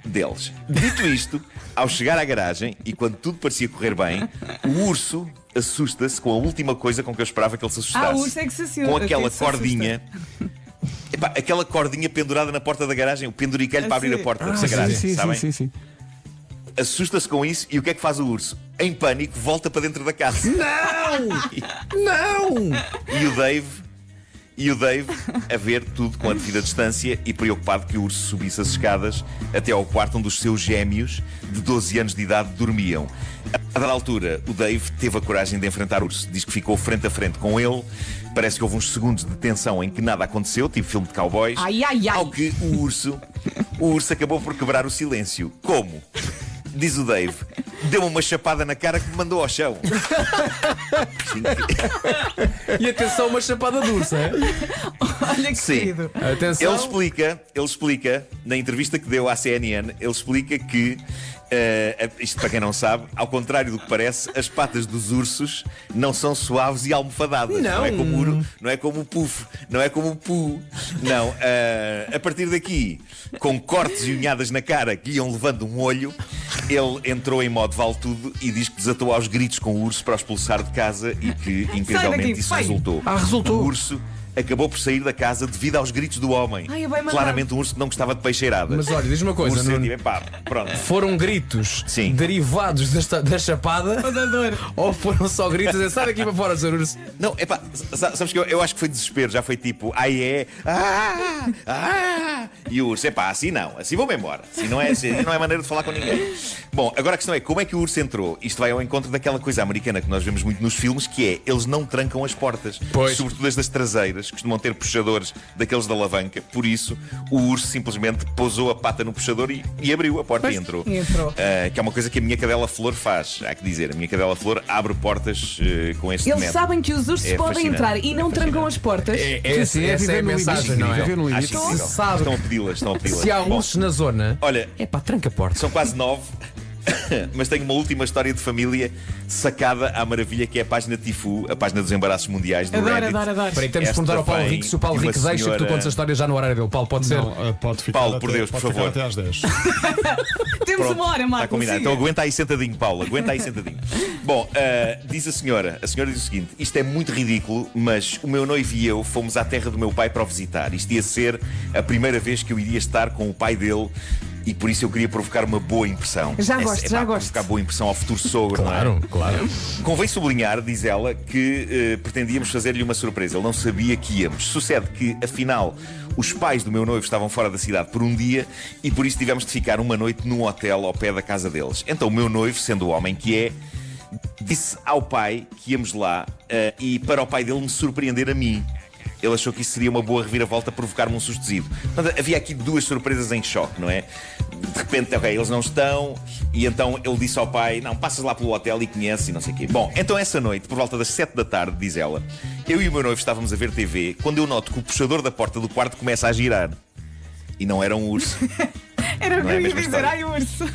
deles. Dito isto, ao chegar à garagem e quando tudo parecia correr bem, o urso assusta-se com a última coisa com que eu esperava que ele se assustasse. O urso é que se assusta. Com aquela cordinha. Epá, aquela cordinha pendurada na porta da garagem, o penduricalho para abrir a porta da garagem, sabem? Sim. Assusta-se com isso e o que é que faz o urso? Em pânico, volta para dentro da casa. Não! E o Dave a ver tudo com a devida distância e preocupado que o urso subisse as escadas até ao quarto onde os seus gêmeos de 12 anos de idade dormiam. A dada altura, o Dave teve a coragem de enfrentar o urso. Diz que ficou frente a frente com ele. Parece que houve uns segundos de tensão em que nada aconteceu, tipo filme de cowboys. Ao que o urso acabou por quebrar o silêncio. Como? Diz o Dave, deu-me uma chapada na cara que me mandou ao chão. E atenção, uma chapada de urso, é? Olha que querido. Atenção. Ele explica, na entrevista que deu à CNN, ele explica que, isto para quem não sabe, ao contrário do que parece, as patas dos ursos não são suaves e almofadadas. Não é como o puff, não é como o pu. Não, a partir daqui, com cortes e unhadas na cara que iam levando um olho, ele entrou em modo vale tudo e diz que desatou aos gritos com o urso para o expulsar de casa e que, incrivelmente, isso resultou. Resultou. O urso acabou por sair da casa devido aos gritos do homem. Claramente um urso que não gostava de peixeiradas. Mas olha, diz uma coisa, pronto. Foram gritos derivados da chapada ou foram só gritos a dizer, sai daqui para fora, Sr. Urso? Não, sabes que eu acho que foi desespero, já foi tipo, e o urso, assim não, assim vou-me embora, assim não é maneira de falar com ninguém. Bom, agora a questão é, como é que o urso entrou? Isto vai ao encontro daquela coisa americana que nós vemos muito nos filmes, que é, eles não trancam as portas, sobretudo as das traseiras, costumam ter puxadores daqueles da alavanca, por isso o urso simplesmente pousou a pata no puxador e abriu a porta e entrou. Que é uma coisa que a minha cadela Flor faz, há que dizer, a minha cadela Flor abre portas com este método. Eles sabem que os ursos podem entrar e não trancam as portas. Essa é a mensagem, não é? Estão a pedi-las. Se há ursos na zona, olha, tranca a porta. São quase 9. Mas tenho uma última história de família sacada à maravilha, que é a página Tifu, a página dos embaraços mundiais do Reddit. Adoro. Peraí, temos de perguntar ao Paulo Rico se o Paulo Rico deixa que tu contes a história já no horário dele. Paulo, pode ser? Não, pode ficar Paulo, por Deus, por favor. Até às 10. Temos uma hora, Marco. Está combinado. Então aguenta aí sentadinho, Paulo. Aguenta aí sentadinho. Bom, diz a senhora diz o seguinte: isto é muito ridículo, mas o meu noivo e eu fomos à terra do meu pai para o visitar. Isto ia ser a primeira vez que eu iria estar com o pai dele. E por isso eu queria provocar uma boa impressão. Já gosto. Provocar boa impressão ao futuro sogro. Claro. Convém sublinhar, diz ela, que pretendíamos fazer-lhe uma surpresa. Ele não sabia que íamos. Sucede que, afinal, os pais do meu noivo estavam fora da cidade por um dia e por isso tivemos de ficar uma noite num hotel ao pé da casa deles. Então o meu noivo, sendo o homem que é, disse ao pai que íamos lá e para o pai dele me surpreender a mim. Ele achou que isso seria uma boa reviravolta, provocar-me um sustozido. Portanto, havia aqui duas surpresas em choque, não é? De repente, eles não estão, e então ele disse ao pai, não, passas lá pelo hotel e conheces e não sei o quê. Bom, então essa noite, por volta das 7 da tarde, diz ela, eu e o meu noivo estávamos a ver TV, quando eu noto que o puxador da porta do quarto começa a girar. E não era um urso. Era o que eu ia dizer, urso.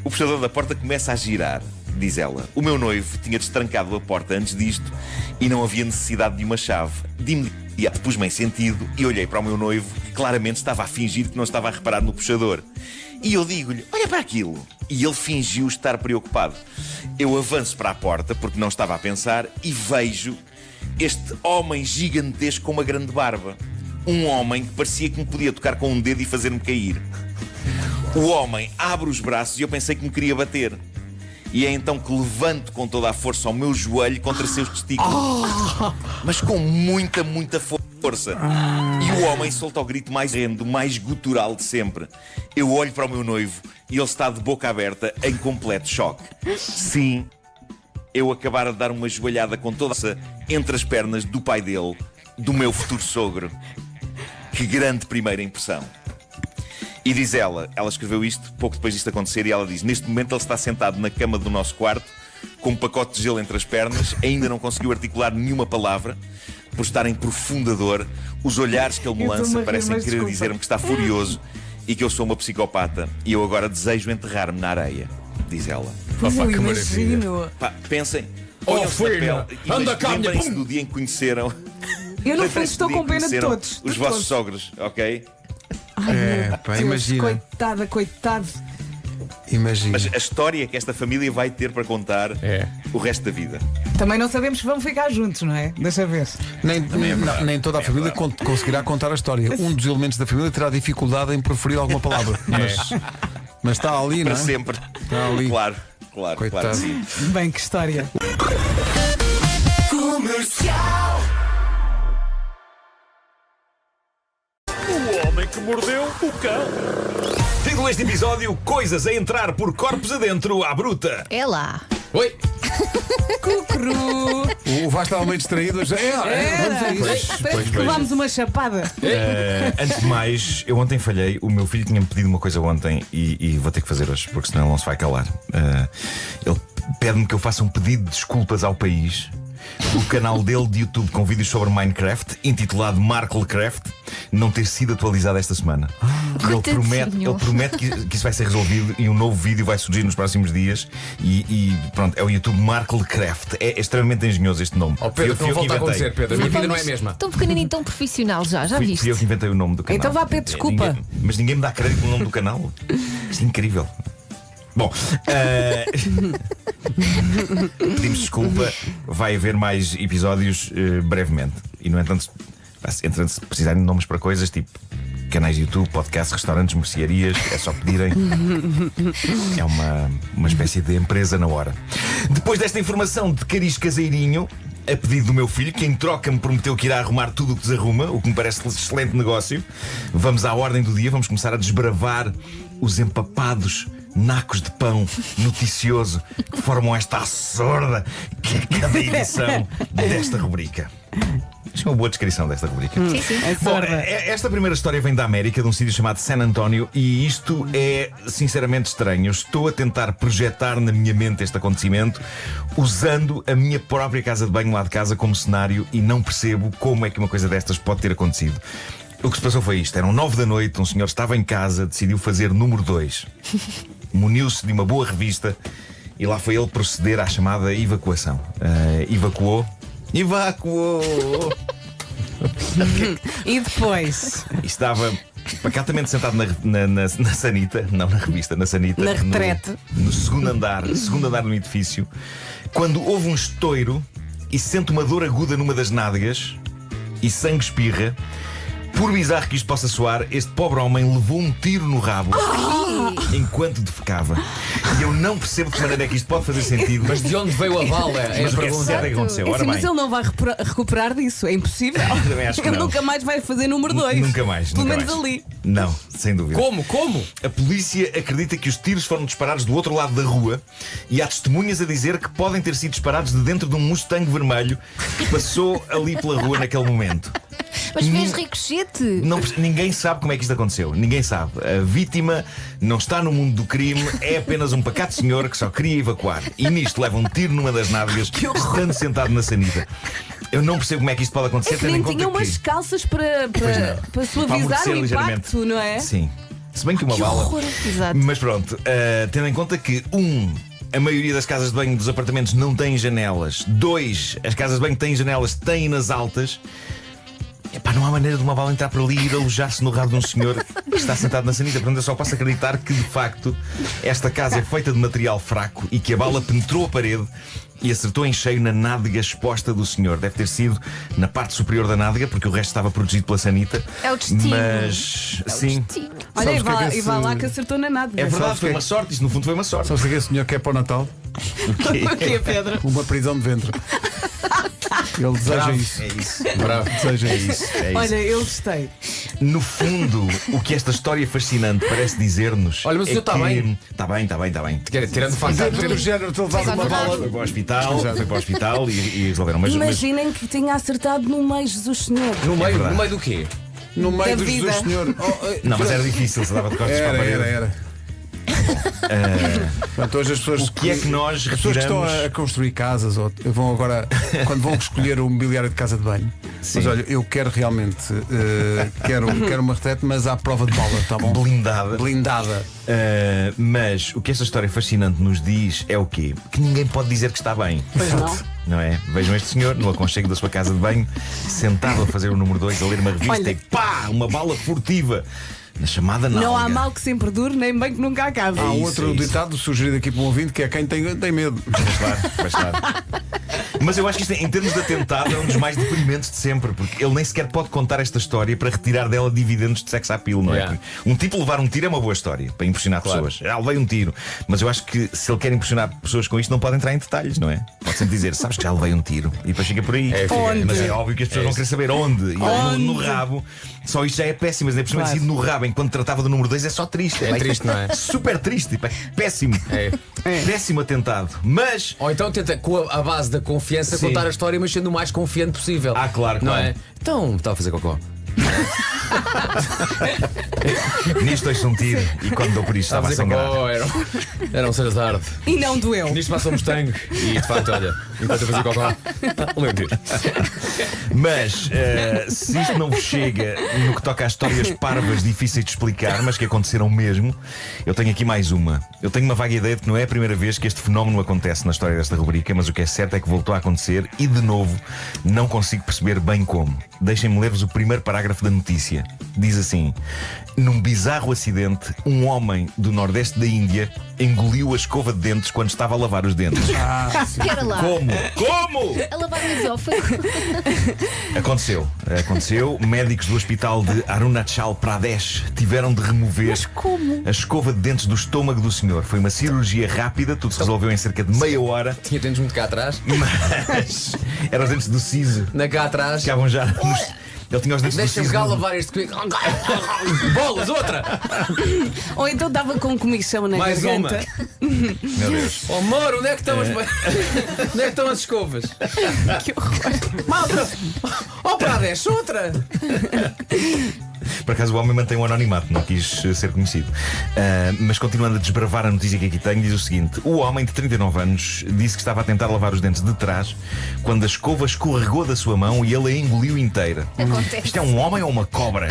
O puxador da porta começa a girar, diz ela. O meu noivo tinha destrancado a porta antes disto e não havia necessidade de uma chave. De imediato pus-me em sentido e olhei para o meu noivo, que claramente estava a fingir que não estava a reparar no puxador. E eu digo-lhe, olha para aquilo. E ele fingiu estar preocupado. Eu avanço para a porta, porque não estava a pensar, e vejo este homem gigantesco com uma grande barba. Um homem que parecia que me podia tocar com um dedo e fazer-me cair. O homem abre os braços e eu pensei que me queria bater. E é então que levanto com toda a força ao meu joelho contra seus testículos. Mas com muita, muita força. E o homem solta o grito mais rendo, mais gutural de sempre. Eu olho para o meu noivo e ele está de boca aberta, em completo choque. Sim, eu acabara de dar uma joelhada com toda essa entre as pernas do pai dele, do meu futuro sogro. Que grande primeira impressão. E diz ela escreveu isto pouco depois disto acontecer, e ela diz: neste momento ele está sentado na cama do nosso quarto, com um pacote de gelo entre as pernas, ainda não conseguiu articular nenhuma palavra, por estar em profunda dor. Os olhares que ele me lança parecem querer dizer-me que está furioso e que eu sou uma psicopata e eu agora desejo enterrar-me na areia, diz ela. Opa, que maravilha. Pá, pensem, filho, anda cá, lembrem-se do dia em que conheceram. Eu no fundo estou com pena de todos. Os vossos sogros, ok? Pá, imagina. Coitado. Imagina. Mas a história que esta família vai ter para contar o resto da vida. Também não sabemos se vão ficar juntos, não é? Deixa ver. Nem toda a família conseguirá contar a história. Um dos elementos da família terá dificuldade em preferir alguma palavra. Mas está ali, para não é? sempre. Está ali. Claro, claro que sim. Bem, que história. Comercial. O homem que mordeu o cão. Título deste episódio: coisas a entrar por corpos adentro à bruta. É lá. Oi! Cucru. O Vasco estava meio distraído. Vamos a isso. Parece que levámos uma chapada. Antes de mais, eu ontem falhei. O meu filho tinha-me pedido uma coisa ontem e vou ter que fazer hoje, porque senão ele não se vai calar. Ele pede-me que eu faça um pedido de desculpas ao país do canal dele de YouTube com vídeos sobre Minecraft, intitulado Marklecraft, não ter sido atualizado esta semana. Ele promete que isso vai ser resolvido e um novo vídeo vai surgir nos próximos dias. E pronto, é o YouTube Marklecraft. É extremamente engenhoso este nome. Oh, Pedro, não volta a acontecer, Pedro. A minha vida não é a mesma. Tão pequenininho, tão profissional já viste? Fui eu que inventei o nome do canal. Então vá, Pedro, desculpa. Mas ninguém me dá crédito no nome do canal. Isto é incrível. Bom, pedimos desculpa. Vai haver mais episódios brevemente. E no entanto, se precisarem de nomes para coisas tipo canais de YouTube, podcasts, restaurantes, mercearias, é só pedirem. É uma espécie de empresa na hora. Depois desta informação de cariz caseirinho, a pedido do meu filho, que em troca me prometeu que irá arrumar tudo o que desarruma, o que me parece um excelente negócio, vamos à ordem do dia. Vamos começar a desbravar os empapados nacos de pão noticioso que formam esta açorda que é cada edição desta rubrica. Isto é uma boa descrição desta rubrica. Sim, sim. Bom, esta primeira história vem da América, de um sítio chamado San Antonio, e isto é sinceramente estranho. Eu estou a tentar projetar na minha mente este acontecimento usando a minha própria casa de banho lá de casa como cenário e não percebo como é que uma coisa destas pode ter acontecido. O que se passou foi isto: eram 9 da noite, um senhor estava em casa, decidiu fazer número 2. Muniu-se de uma boa revista e lá foi ele proceder à chamada evacuação. Evacuou. E depois? Estava pacatamente sentado na sanita, não na revista, na sanita, na retrete, no segundo andar do edifício, quando houve um estouro e sente uma dor aguda numa das nádegas e sangue espirra. Por bizarro que isto possa soar, este pobre homem levou um tiro no rabo enquanto defecava. E eu não percebo de que maneira é que isto pode fazer sentido. Mas de onde veio a bala? Mas o que é certo é que aconteceu. Ora bem, mas ele não vai recuperar disso, é impossível. Ele nunca mais vai fazer número 2. Nunca mais. Pelo nunca menos mais. ali. Não, sem dúvida. Como? A polícia acredita que os tiros foram disparados do outro lado da rua e há testemunhas a dizer que podem ter sido disparados de dentro de um Mustang vermelho que passou ali pela rua naquele momento. Mas fez ricochete. Ninguém sabe como é que isto aconteceu. Ninguém sabe. A vítima não está no mundo do crime, é apenas um pacato senhor que só queria evacuar. E nisto leva um tiro numa das nádegas, estando sentado na sanita. Eu não percebo como é que isto pode acontecer. Nem tinha umas calças para suavizar o impacto, não é? Sim. Se bem que uma bala. Horror. Exato. Mas pronto, tendo em conta que a maioria das casas de banho dos apartamentos não têm janelas. 2, as casas de banho que têm janelas têm nas altas. Epá, não há maneira de uma bala entrar por ali e ir alojar-se no rabo de um senhor que está sentado na sanita. Portanto, eu só posso acreditar que, de facto, esta casa é feita de material fraco e que a bala penetrou a parede e acertou em cheio na nádega exposta do senhor. Deve ter sido na parte superior da nádega, porque o resto estava protegido pela sanita. É o destino. Mas, sim. Olha, Sabes o que é que e vai lá que acertou na nada. É verdade, Sabes foi que- uma sorte. Isto no fundo foi uma sorte. Sabes o que esse senhor quer para o Natal? O que é, Pedro? Uma prisão de ventre. Ele deseja isso. É isso. Bravo. Deseja isso. É isso. Olha, eu gostei. No fundo, o que esta história fascinante parece dizer-nos. Olha, mas o senhor está bem? Está bem, está bem, está bem. Tirando o facto Dentro do género, ter levado uma bala. Foi para o hospital, e resolveram. Mas Imaginem que tinha acertado no meio, Jesus Senhor. No meio, verdade. no meio do quê? No meio Da do Jesus vida. Senhor. não, mas era difícil, se dava de costas para a parede. Era. Portanto, hoje as pessoas O que é que nós as pessoas que estão retiramos? a construir casas ou vão agora, quando vão escolher o mobiliário de casa de banho, Sim. mas olha, eu quero realmente quero uma retrete, mas à prova de bala, tá bom? Blindada. Blindada. Mas o que esta história fascinante nos diz é o quê? Que ninguém pode dizer que está bem. Pois não. Não é? Vejam este senhor no aconchego da sua casa de banho, sentado a fazer o número 2, a ler uma revista Olha. e pá! Uma bala furtiva na chamada nálga. Não há mal que sempre dure, nem bem que nunca acabe. Há isso, outro é isso. ditado sugerido aqui por um ouvinte que é quem tem medo. Pois claro. Mas eu acho que isto, em termos de atentado, é um dos mais deprimentes de sempre, porque ele nem sequer pode contar esta história para retirar dela dividendos de sex appeal, não é? Yeah. Um tipo levar um tiro é uma boa história para impressionar Claro. pessoas. Já levei um tiro. Mas eu acho que se ele quer impressionar pessoas com isto, não pode entrar em detalhes, não é? Pode sempre dizer, sabes que já levei um tiro. E depois fica por aí. Onde? Mas é óbvio que as pessoas vão querer saber onde. E ele no rabo. Só isto já é péssimo, mas é por cima de Claro. sido no rabo, enquanto tratava do número 2, é só triste. É triste, não é? Super triste. Tipo, é péssimo. É. Péssimo atentado. Mas. Ou então tenta, com a base da confiança, Sim. contar a história, mas sendo o mais confiante possível. Ah, claro, Não claro. é? Então, estava a fazer cocó. Nisto deixo um tiro e quando dou por isto estava a sangrar. cocó, era um Cerzarde. E não doeu. Nisto passou um Mustang e de facto, olha, enquanto eu fazia cocó, levei um tiro. Mas se isto não vos chega no que toca a histórias parvas difíceis de explicar, mas que aconteceram mesmo, eu tenho aqui mais uma. Eu tenho uma vaga ideia de que não é a primeira vez que este fenómeno acontece na história desta rubrica, mas o que é certo é que voltou a acontecer e, de novo, não consigo perceber bem como. Deixem-me ler-vos o primeiro parágrafo da notícia. Diz assim: num bizarro acidente, um homem do nordeste da Índia engoliu a escova de dentes quando estava a lavar os dentes. Espera lá. Como? Como? A lavar o esófago. Aconteceu. Médicos do hospital de Arunachal Pradesh tiveram de remover a escova de dentes do estômago do senhor. Foi uma cirurgia rápida, tudo se resolveu em cerca de meia hora, Tinha dentes muito cá atrás. mas eram os dentes do siso. Na cá atrás. Ficavam já nos... Ele tinha os dentes do Deixa-me siso. cá lavar este comigo. Bolas, outra! Ou então estava com comichão na Mais garganta. Meu Deus. Oh, amor, onde é que estão as. Onde é que estão as escovas? Que horror. Malta. Oh, Pradesh, outra! Por acaso o homem mantém o anonimato, não quis ser conhecido. Mas continuando a desbravar a notícia que aqui tenho, diz o seguinte: o homem de 39 anos disse que estava a tentar lavar os dentes de trás quando a escova escorregou da sua mão e ele a engoliu inteira. Acontece. Isto é um homem ou uma cobra?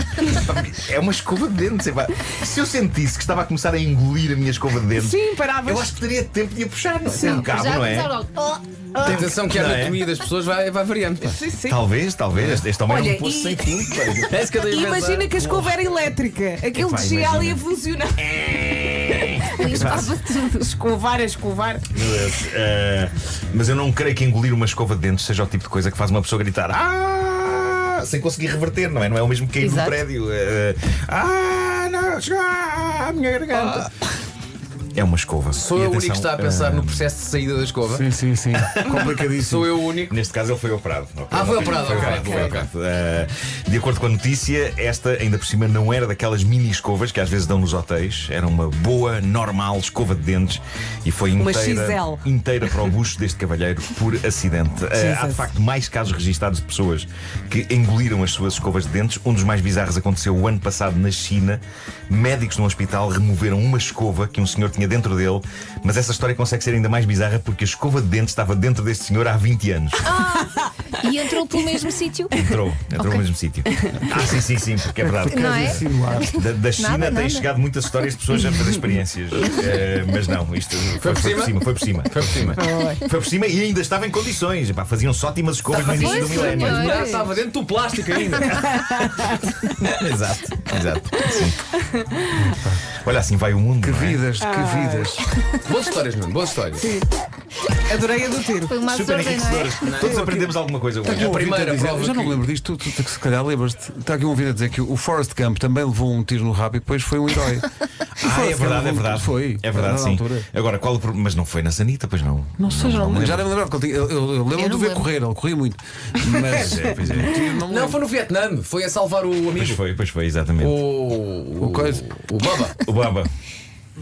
É uma escova de dentes. Epá. Se eu sentisse que estava a começar a engolir a minha escova de dentes, Sim, paravas. eu acho que teria tempo de a puxar, não é? Tem um cabo, Já não é? começaram logo. Tem atenção que a Não é? anatomia das pessoas vai variando. pá. Sim, sim. Talvez. Este homem Olha, era um poço e- sem fundo. pá. É isso que eu dei a pensar. Imagina que a escova era elétrica. Aquilo Epá, descia ali a imagina. funcionar. Limpava tudo. Escovar, a escovar. Meu Deus. Mas eu não creio que engolir uma escova de dentes seja o tipo de coisa que faz uma pessoa gritar sem conseguir reverter, não é? Não é o mesmo que cair do Exato. prédio. Não, chegou a minha garganta. É uma escova. Sou E eu o único atenção, que está a pensar no processo de saída da escova. Sim. Complicadíssimo. Sou eu o único. Neste caso ele foi operado. Foi operado, Foi ok, operado, foi ok. operado. De acordo com a notícia, esta ainda por cima não era daquelas mini escovas que às vezes dão nos hotéis. Era uma boa, normal escova de dentes e foi Uma inteira, XL. inteira para o bucho deste cavalheiro por acidente. Há de facto mais casos registados de pessoas que engoliram as suas escovas de dentes. Um dos mais bizarros aconteceu o ano passado na China. Médicos num hospital removeram uma escova que um senhor tinha dentro dele. Mas essa história consegue ser ainda mais bizarra porque a escova de dentes estava dentro deste senhor há 20 anos. E entrou pelo mesmo sítio. Entrou no mesmo sítio. Sim, porque é verdade. Não é? Da China Nada. têm chegado muitas histórias de pessoas a fazer experiências. Mas não, isto foi por cima. Foi por cima e ainda estava em condições. Epá, faziam-se ótimas escovas no início do Pois, milénio. senhor. Já estava dentro do plástico ainda. Exato. Sim. Olha, assim vai o mundo. Que não é? vidas, que vidas. Boas histórias, Nuno, boas histórias. Adorei a do tiro. Foi uma Super surda, não é? enriquecedores. Todos aprendemos alguma coisa hoje. Está aqui um ouvinte a primeira dizer, prova eu já não que- me lembro disto, tu que se calhar lembras-te. Está aqui um ouvinte a dizer que o Forrest Gump também levou um tiro no rabo e depois foi um herói. É verdade, é verdade. Foi. É verdade, na sim. altura. Agora, mas não foi na Sanita, pois não. Não sei, já não me lembro. já nem me lembro, porque eu lembro Eu de não ver lembro. correr, ele corria muito. Mas Pois é. não me Não, lembro. foi no Vietnã. Foi a salvar o amigo. Pois foi, exatamente. O coisa. O Baba. O Baba,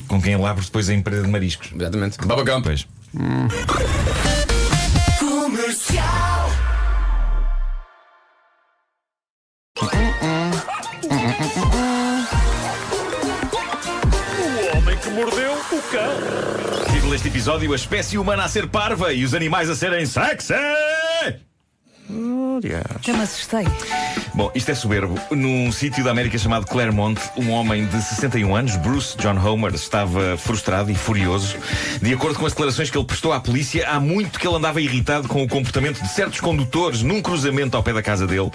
com quem ele abre depois a empresa de mariscos. Exatamente. Baba Gump. Pois. O homem que mordeu o cão. Título deste episódio: a espécie humana a ser parva e os animais a serem sexy. Já me assustei. Bom, isto é soberbo. Num sítio da América chamado Claremont, um homem de 61 anos, Bruce John Homer, estava frustrado e furioso. De acordo com as declarações que ele prestou à polícia, há muito que ele andava irritado com o comportamento de certos condutores num cruzamento ao pé da casa dele.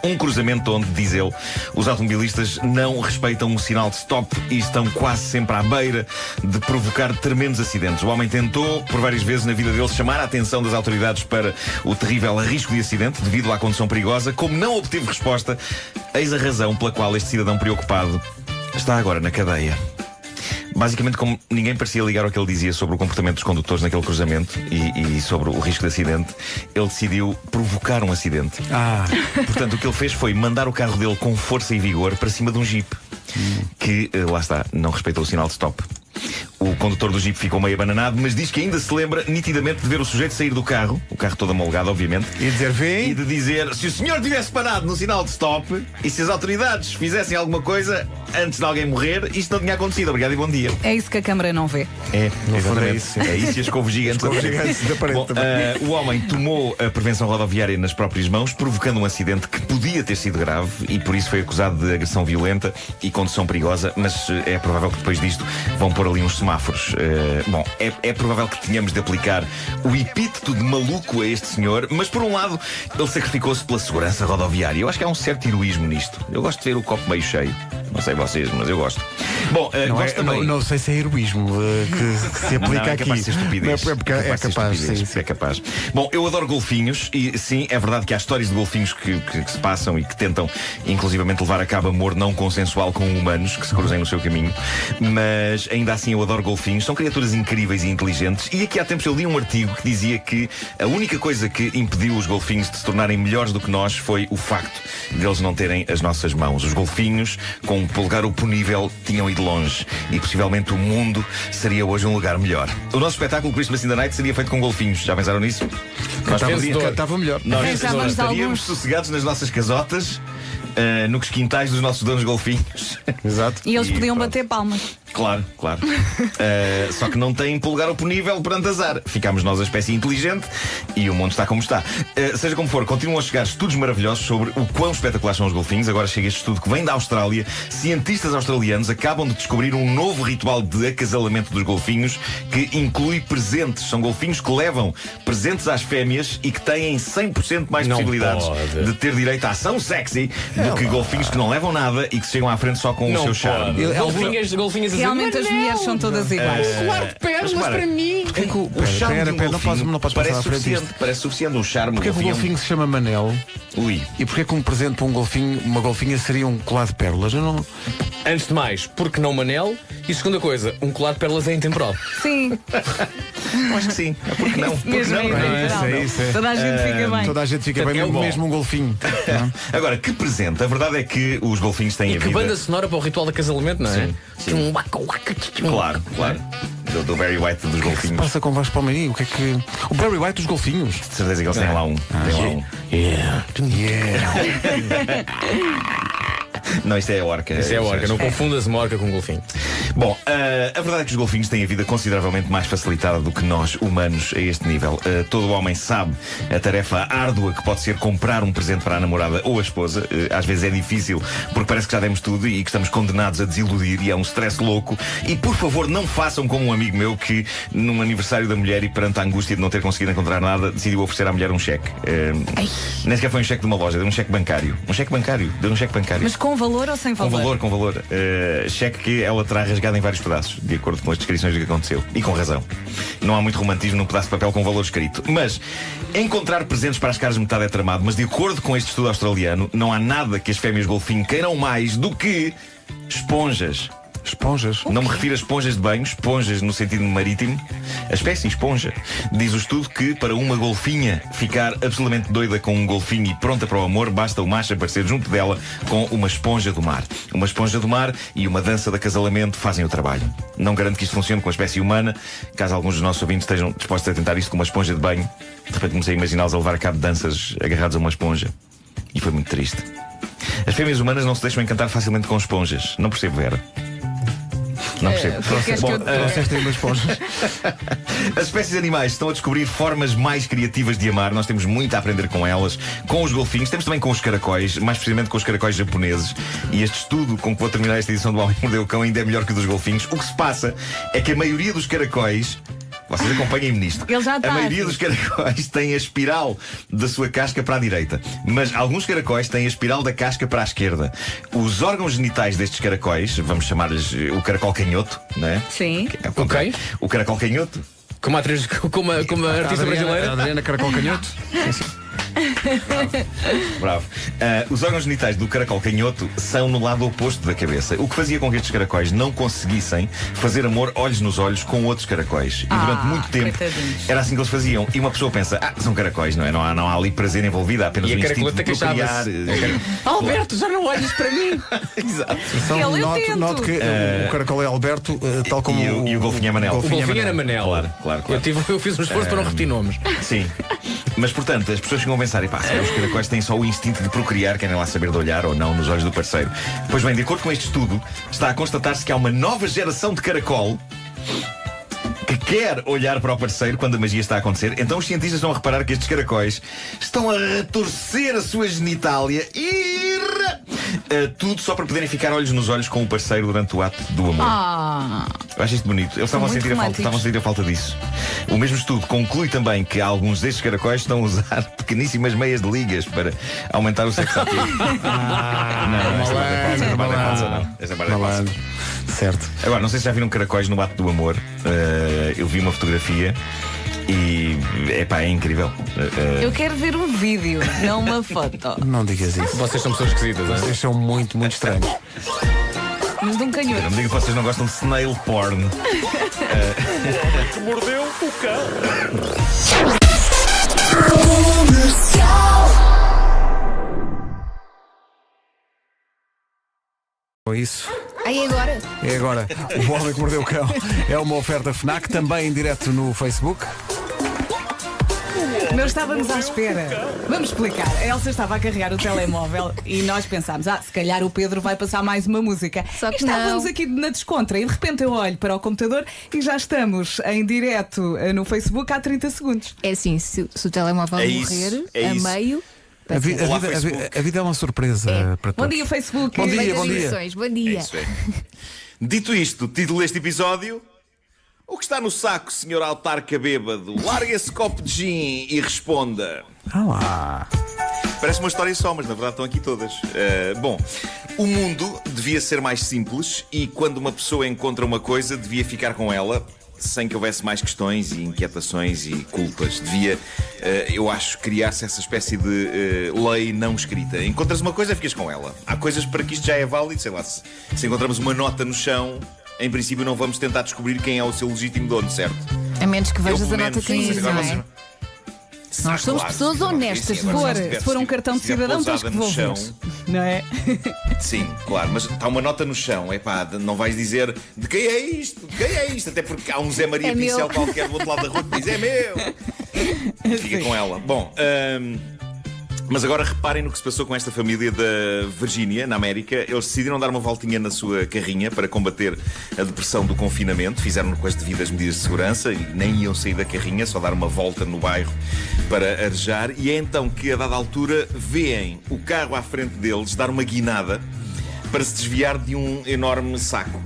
Um cruzamento onde, diz ele, os automobilistas não respeitam o sinal de stop e estão quase sempre à beira de provocar tremendos acidentes. O homem tentou, por várias vezes na vida dele, chamar a atenção das autoridades para o terrível risco de acidente devido à condução perigosa. Como não obteve resposta, eis a razão pela qual este cidadão preocupado está agora na cadeia. Basicamente, como ninguém parecia ligar ao que ele dizia sobre o comportamento dos condutores naquele cruzamento e sobre o risco de acidente, ele decidiu provocar um acidente. Portanto, o que ele fez foi mandar o carro dele com força e vigor para cima de um Jeep que, lá está, não respeitou o sinal de stop. O condutor do Jeep ficou meio abananado, mas diz que ainda se lembra nitidamente de ver o sujeito sair do carro, o carro todo amolgado, obviamente, E dizer, vem. e de dizer: se o senhor tivesse parado no sinal de stop e se as autoridades fizessem alguma coisa antes de alguém morrer, isto não tinha acontecido. Obrigado e bom dia. É isso que a câmara não vê. É, fundo exatamente. é isso. É isso e as couves gigantes da Couves parede. gigantes da parede Bom, também. o homem tomou a prevenção rodoviária nas próprias mãos, provocando um acidente que podia ter sido grave e por isso foi acusado de agressão violenta e condução perigosa, mas é provável que depois disto vão pôr ali uns semáforos. Bom, é provável que tenhamos de aplicar o epíteto de maluco a este senhor, mas por um lado ele sacrificou-se pela segurança rodoviária. Eu acho que há um certo heroísmo nisto. Eu gosto de ver o copo meio cheio. Não sei vocês, mas eu gosto. Bom, gosto também. Não sei se é heroísmo que se aplica Não, é aqui. capaz de ser estupidez. Não, é capaz, sim. É capaz. Bom, eu adoro golfinhos e sim, é verdade que há histórias de golfinhos que se passam e que tentam inclusivamente levar a cabo amor não consensual com humanos que se cruzem no seu caminho, mas ainda assim eu adoro golfinhos. São criaturas incríveis e inteligentes e aqui há tempos eu li um artigo que dizia que a única coisa que impediu os golfinhos de se tornarem melhores do que nós foi o facto de eles não terem as nossas mãos. Os golfinhos, com um polegar oponível, tinham ido longe e possivelmente o mundo seria hoje um lugar melhor. O nosso espetáculo Christmas in the Night seria feito com golfinhos. Já pensaram nisso? Cantava melhor. Nós Pensávamos estaríamos alguns. sossegados nas nossas casotas, nos quintais dos nossos donos golfinhos. Exato. E eles podiam pronto. bater palmas. Claro. Só que não tem polegar oponível perante azar. Ficámos nós a espécie inteligente e o mundo está como está. Seja como for, continuam a chegar estudos maravilhosos sobre o quão espetaculares são os golfinhos. Agora chega este estudo que vem da Austrália. Cientistas australianos acabam de descobrir um novo ritual de acasalamento dos golfinhos que inclui presentes. São golfinhos que levam presentes às fêmeas e que têm 100% mais Não possibilidades pode. de ter direito à ação sexy do que golfinhos que não levam nada e que chegam à frente só com o seu charme. Golfinhas a dizer, Realmente as mulheres são todas iguais. Colar de pérolas repara, para mim. O charme de um golfinho não posso parece passar à frente suficiente. disto. Parece suficiente um charme. Porquê que o golfinho se chama Manel? Ui. E porquê que um presente para um golfinho, uma golfinha, seria um colar de pérolas? Eu não. Antes de mais, porque não Manel? E segunda coisa, um colar de pérolas é intemporal. Sim. Eu acho que sim. Porque não? Porque Mesmo não? é intemporal. isso é. Toda a gente fica bem. Toda a gente fica bem, É bom. mesmo um golfinho. Agora, que presente? A verdade é que os golfinhos têm E a que vida. banda sonora para o ritual de acasalamento, não é? Sim. Um waka waka. Claro. Do Barry White dos golfinhos. Passa com Vasco Palmeirinho. O que é que. O Barry White dos golfinhos. De certeza que eles têm lá um. Tem lá um. Não, isto é a orca. Isso é a orca, não confundas uma orca com um golfinho. Bom, a verdade é que os golfinhos têm a vida consideravelmente mais facilitada do que nós, humanos, a este nível. Todo homem sabe a tarefa árdua que pode ser comprar um presente para a namorada ou a esposa. Às vezes é difícil, porque parece que já demos tudo e que estamos condenados a desiludir e é um stress louco. E por favor, não façam como um amigo meu que, num aniversário da mulher e perante a angústia de não ter conseguido encontrar nada, decidiu oferecer à mulher um cheque. Nem sequer foi um cheque de uma loja, deu um cheque bancário. Deu um cheque bancário. Mas convém valor ou sem valor? Com valor. Cheque que ela terá rasgado em vários pedaços, de acordo com as descrições do que aconteceu. E com razão. Não há muito romantismo num pedaço de papel com valor escrito. Mas encontrar presentes para as caras de metade é tramado. Mas de acordo com este estudo australiano, não há nada que as fêmeas golfinho queiram mais do que esponjas. Esponjas? Não me refiro a esponjas de banho, esponjas no sentido marítimo. A espécie esponja. Diz o estudo que para uma golfinha ficar absolutamente doida com um golfinho e pronta para o amor, basta o macho aparecer junto dela com uma esponja do mar. Uma esponja do mar e uma dança de acasalamento fazem o trabalho. Não garanto que isto funcione com a espécie humana. Caso alguns dos nossos ouvintes estejam dispostos a tentar isto com uma esponja de banho, de repente comecei a imaginá-los a levar a cabo danças agarrados a uma esponja. E foi muito triste. As fêmeas humanas não se deixam encantar facilmente com esponjas. Não percebo, Vera. Não percebo. Trouxeste aí umas esponjas. As espécies animais estão a descobrir formas mais criativas de amar. Nós temos muito a aprender com elas. Com os golfinhos, temos também com os caracóis, mais precisamente com os caracóis japoneses. E este estudo com que vou terminar esta edição do Homem que Mordeu o Cão ainda é melhor que o dos golfinhos. O que se passa é que a maioria dos caracóis, vocês acompanhem-me nisto, Ele já está a maioria dos caracóis tem a espiral da sua casca para a direita, mas alguns caracóis têm a espiral da casca para a esquerda. Os órgãos genitais destes caracóis, vamos chamar-lhes o caracol canhoto, não é? Sim. Ok. O caracol canhoto. Como a artista brasileira. Adriana Caracol Canhoto. Bravo. Os órgãos genitais do caracol canhoto são no lado oposto da cabeça, o que fazia com que estes caracóis não conseguissem fazer amor olhos nos olhos com outros caracóis. E durante muito tempo era assim que eles faziam. E uma pessoa pensa, são caracóis, não é? Não há ali prazer envolvido, há apenas e um instinto de procriar. Alberto, já não olhes para mim. Exato. Noto que o caracol é Alberto, tal como e o golfinho é Manel. O golfinho era Manel. Claro. Eu fiz um esforço para não repetir nomes. Sim. Mas portanto, as pessoas ficam a pensar, os caracóis têm só o instinto de procriar, querem lá saber de olhar ou não nos olhos do parceiro. Pois bem, de acordo com este estudo, está a constatar-se que há uma nova geração de caracol que quer olhar para o parceiro quando a magia está a acontecer. Então os cientistas estão a reparar que estes caracóis estão a retorcer a sua genitália e tudo só para poderem ficar olhos nos olhos com o parceiro durante o ato do amor. Eu acho isto bonito. Eles estavam a sentir a falta disso. O mesmo estudo conclui também que alguns destes caracóis estão a usar pequeníssimas meias de ligas para aumentar o sexo ativo. Esta parte é falsa. Certo. Agora, não sei se já viram caracóis no ato do amor. Eu vi uma fotografia e é incrível. Eu quero ver um vídeo, não uma foto. Não digas isso. Vocês são pessoas esquisitas, não é? Vocês são muito, muito estranhos. Mas de um canhoto. Não me digam que vocês não gostam de snail porn. Que mordeu o cão. Isso. Aí agora? É agora. O Homem que Mordeu o Cão é uma oferta FNAC, também em direto no Facebook. Não estávamos à espera. Vamos explicar. A Elsa estava a carregar o telemóvel e nós pensámos, se calhar o Pedro vai passar mais uma música. Só que estávamos não. aqui na descontra e de repente eu olho para o computador e já estamos em direto no Facebook há 30 segundos. É assim, se o telemóvel morrer a meio. A vida é uma surpresa para todos. Bom dia, Facebook. Bom dia. Bom dia. Dito isto, título deste episódio: o que está no saco, senhor autarca bêbado? Larga esse copo de gin e responda. Parece uma história só, mas na verdade estão aqui todas. Bom, o mundo devia ser mais simples e quando uma pessoa encontra uma coisa, devia ficar com ela sem que houvesse mais questões e inquietações e culpas. Devia, eu acho, criar-se essa espécie de lei não escrita. Encontras uma coisa, ficas com ela. Há coisas para que isto já é válido, sei lá, se encontramos uma nota no chão, em princípio não vamos tentar descobrir quem é o seu legítimo dono, certo? A menos que vejas Eu, a nota que diz, não é? Nós somos pessoas honestas. Se for um cartão de cidadão, tens que devolver. Não é? Sim, claro, mas está uma nota no chão. Não vais dizer de quem é isto? De quem é isto? Até porque há um Zé Maria Pincel qualquer do outro lado da rua que diz é meu. Fica com ela. Bom, mas agora reparem no que se passou com esta família da Virgínia, na América. Eles decidiram dar uma voltinha na sua carrinha para combater a depressão do confinamento. Fizeram com as devidas medidas de segurança e nem iam sair da carrinha, só dar uma volta no bairro para arejar. E é então que, a dada altura, veem o carro à frente deles dar uma guinada para se desviar de um enorme saco.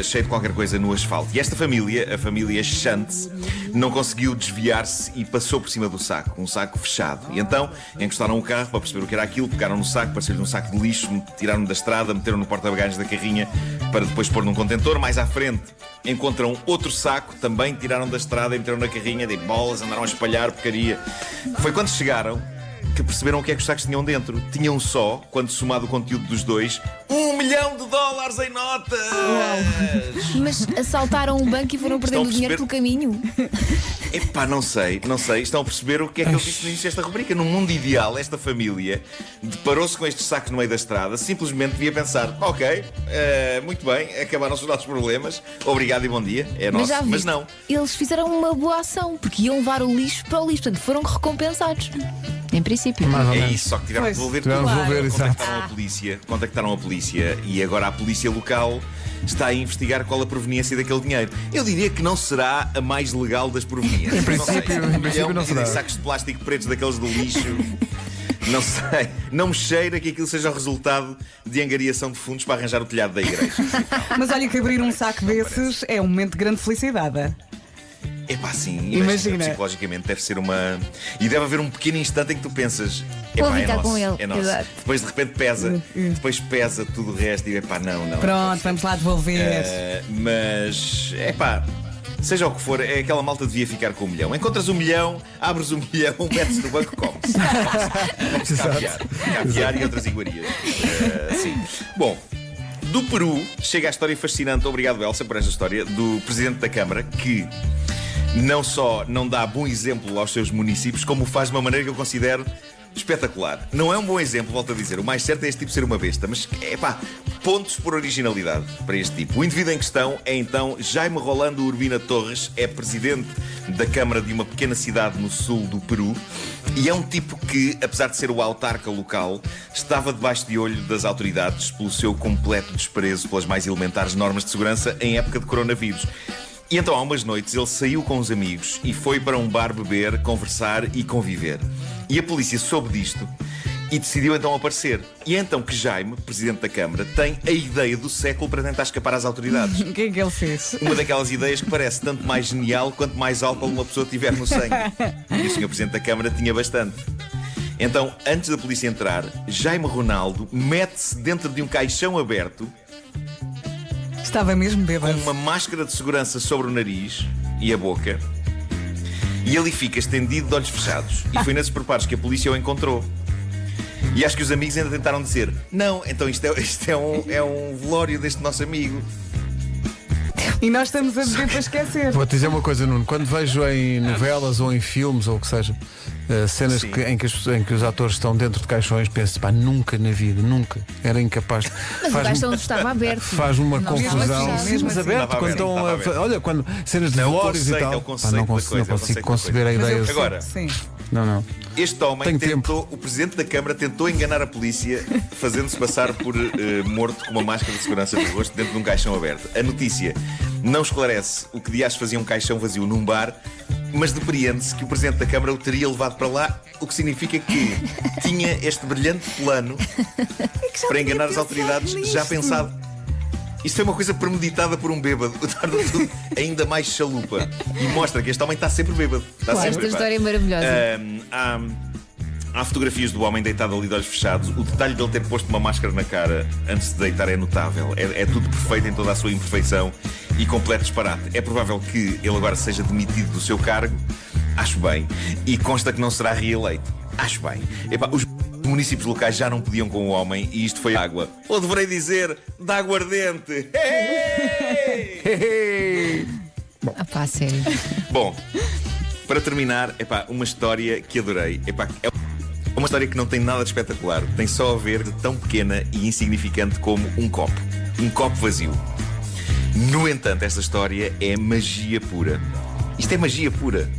cheio de qualquer coisa no asfalto. E esta família, a família Shantz, não conseguiu desviar-se e passou por cima do saco, um saco fechado. E então encostaram o carro para perceber o que era aquilo, pegaram no saco, pareceu-lhe um saco de lixo, tiraram da estrada, meteram no porta-bagagens da carrinha para depois pôr num contentor. Mais à frente encontram outro saco, também tiraram da estrada e meteram na carrinha, de bolas, andaram a espalhar porcaria. Foi quando chegaram que perceberam o que é que os sacos tinham dentro. Tinham só, quando somado o conteúdo dos dois, $1 milhão em notas! Mas assaltaram um banco e foram perdendo dinheiro pelo caminho. Epá, não sei. Estão a perceber o que é que eu disse no início desta rubrica. Num mundo ideal, esta família deparou-se com estes sacos no meio da estrada, simplesmente devia pensar: ok, muito bem, acabaram-se os nossos problemas, obrigado e bom dia, é nosso. Mas não. Eles fizeram uma boa ação, porque iam levar o lixo para o lixo, portanto foram recompensados. Em princípio. É isso, só que tiveram que devolver tudo. Contactaram a polícia e agora a polícia local está a investigar qual a proveniência daquele dinheiro. Eu diria que não será a mais legal das proveniências. Em princípio não será. Sacos de plástico pretos daqueles do lixo. Não sei. Não me cheira que aquilo seja o resultado de angariação de fundos para arranjar o telhado da igreja. Mas olha que abrir um saco desses é um momento de grande felicidade. Epá, sim, imagina. Psicologicamente deve ser uma. E deve haver um pequeno instante em que tu pensas: vou epá, ficar com ele. É nosso. Exato. Depois de repente pesa, depois pesa tudo o resto e epá, não. Pronto, vamos lá devolver. Mas, epá, seja o que for, é aquela malta devia ficar com $1 milhão. Encontras $1 milhão, abres $1 milhão, metes no banco, comes. Caviar e outras iguarias. Sim. Bom. Do Peru chega a história fascinante, obrigado Elsa por esta história, do Presidente da Câmara, que não só não dá bom exemplo aos seus municípios, como o faz de uma maneira que eu considero espetacular. Não é um bom exemplo, volto a dizer, o mais certo é este tipo ser uma besta, mas pontos por originalidade para este tipo. O indivíduo em questão é então Jaime Rolando Urbina Torres, é presidente da Câmara de uma pequena cidade no sul do Peru e é um tipo que, apesar de ser o autarca local, estava debaixo de olho das autoridades pelo seu completo desprezo pelas mais elementares normas de segurança em época de coronavírus. E então, há umas noites, ele saiu com os amigos e foi para um bar beber, conversar e conviver. E a polícia soube disto e decidiu então aparecer. E é então que Jaime, presidente da Câmara, tem a ideia do século para tentar escapar às autoridades. O que é que ele fez? Uma daquelas ideias que parece tanto mais genial quanto mais álcool uma pessoa tiver no sangue. E o senhor presidente da Câmara tinha bastante. Então, antes da polícia entrar, Jaime Ronaldo mete-se dentro de um caixão aberto. Estava mesmo bêbado. Com uma máscara de segurança sobre o nariz e a boca. E ali fica estendido de olhos fechados. E foi nesses preparos que a polícia o encontrou. E acho que os amigos ainda tentaram dizer: não, então isto é um velório deste nosso amigo. E nós estamos a beber para esquecer. Vou-te dizer uma coisa, Nuno. Quando vejo em novelas ou em filmes ou o que seja, cenas em que os atores estão dentro de caixões, penso: pá, nunca na vida, nunca. Era incapaz. Mas o caixão estava aberto. Faz uma confusão. Mesmo Mas assim. aberto, quando estão olha, quando cenas de velórios e tal. Não consigo conceber a ideia. Agora, sim. Não. Este homem o presidente da Câmara tentou enganar a polícia, fazendo-se passar por morto com uma máscara de segurança no rosto dentro de um caixão aberto. A notícia não esclarece o que dias fazia um caixão vazio num bar, mas depreende-se que o presidente da Câmara o teria levado para lá, o que significa que tinha este brilhante plano para enganar as autoridades já pensado. Isto foi uma coisa premeditada por um bêbado, torna tudo ainda mais chalupa. E mostra que este homem está sempre bêbado. Esta história é maravilhosa. Há fotografias do homem deitado ali de olhos fechados. O detalhe de ele ter posto uma máscara na cara antes de deitar é notável. É tudo perfeito em toda a sua imperfeição e completo disparate. É provável que ele agora seja demitido do seu cargo. Acho bem. E consta que não será reeleito. Acho bem. Os municípios locais já não podiam com o homem e isto foi água. Ou deverei dizer, da aguardente. Sério. Bom, para terminar, uma história que adorei. É uma história que não tem nada de espetacular. Tem só a ver de tão pequena e insignificante como um copo. Um copo vazio. No entanto, esta história é magia pura. Isto é magia pura.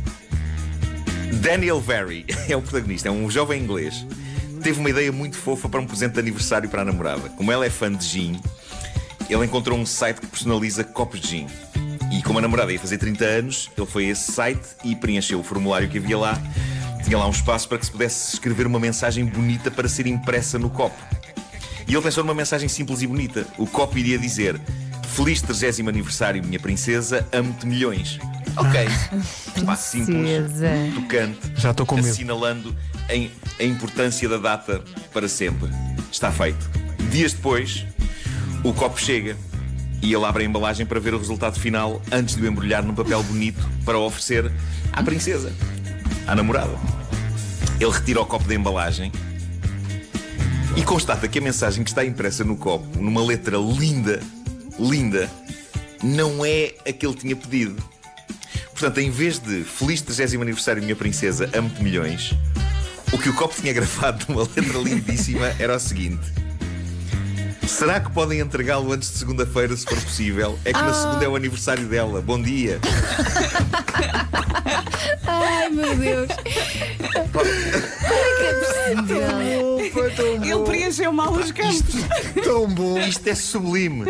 Daniel Very é o protagonista, é um jovem inglês. Teve uma ideia muito fofa para um presente de aniversário para a namorada. Como ela é fã de gin, ele encontrou um site que personaliza copos de gin. E como a namorada ia fazer 30 anos, ele foi a esse site e preencheu o formulário que havia lá. Tinha lá um espaço para que se pudesse escrever uma mensagem bonita para ser impressa no copo. E ele pensou numa mensagem simples e bonita. O copo iria dizer: Feliz 30º aniversário, minha princesa, amo-te milhões. Ok. Pá, simples, tocante. Já estou com medo. Assinalando a importância da data para sempre. Está feito. Dias depois, o copo chega e ele abre a embalagem para ver o resultado final antes de o embrulhar num papel bonito para o oferecer à princesa, à namorada. Ele retira o copo da embalagem e constata que a mensagem que está impressa no copo, numa letra linda, linda, não é a que ele tinha pedido. Portanto, em vez de Feliz 30º aniversário, minha princesa, amo-te milhões, o que o copo tinha grafado numa letra lindíssima era o seguinte: será que podem entregá-lo antes de segunda-feira, se for possível? É que na segunda é o aniversário dela. Bom dia. Ai, meu Deus. Como é que é possível? Ele preencheu mal os campos. Tão bom. Isto é sublime.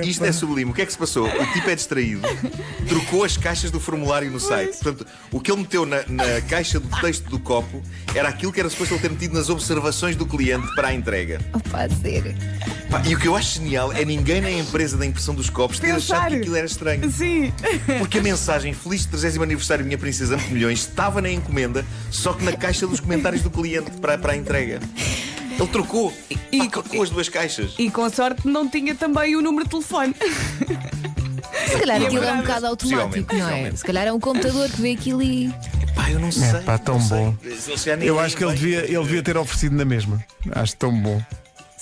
Isto é sublime. O que é que se passou? O tipo é distraído, trocou as caixas do formulário no site. Portanto, o que ele meteu na caixa do texto do copo era aquilo que era suposto ele ter metido nas observações do cliente para a entrega. Opa, sério. Pá, e o que eu acho genial é ninguém na empresa da impressão dos copos ter achado que aquilo era estranho. Sim. Porque a mensagem Feliz 30º aniversário, minha princesa, amo-te milhões, estava na encomenda, só que na caixa dos comentários do cliente para a entrega. Ele trocou. Trocou as duas caixas. E com sorte não tinha também o número de telefone. Se calhar aquilo é um bocado automático, não é? Se calhar é um computador que vê aquilo e. Pá, eu não sei. É pá, tão bom. Eu acho que ele devia ter oferecido na mesma. Acho tão bom.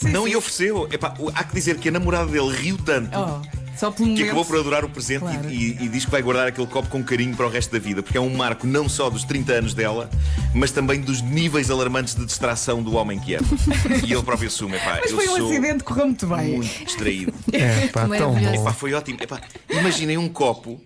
Não, e ofereceu. Epá, há que dizer que a namorada dele riu tanto só pelo que acabou por adorar o presente, claro. e diz que vai guardar aquele copo com carinho para o resto da vida, porque é um marco não só dos 30 anos dela, mas também dos níveis alarmantes de distração do homem que é. E ele próprio assume. Epá, mas foi um acidente, correu muito bem. Muito distraído. É pá, tão bom. Epá, foi ótimo. Epá, imaginem um copo.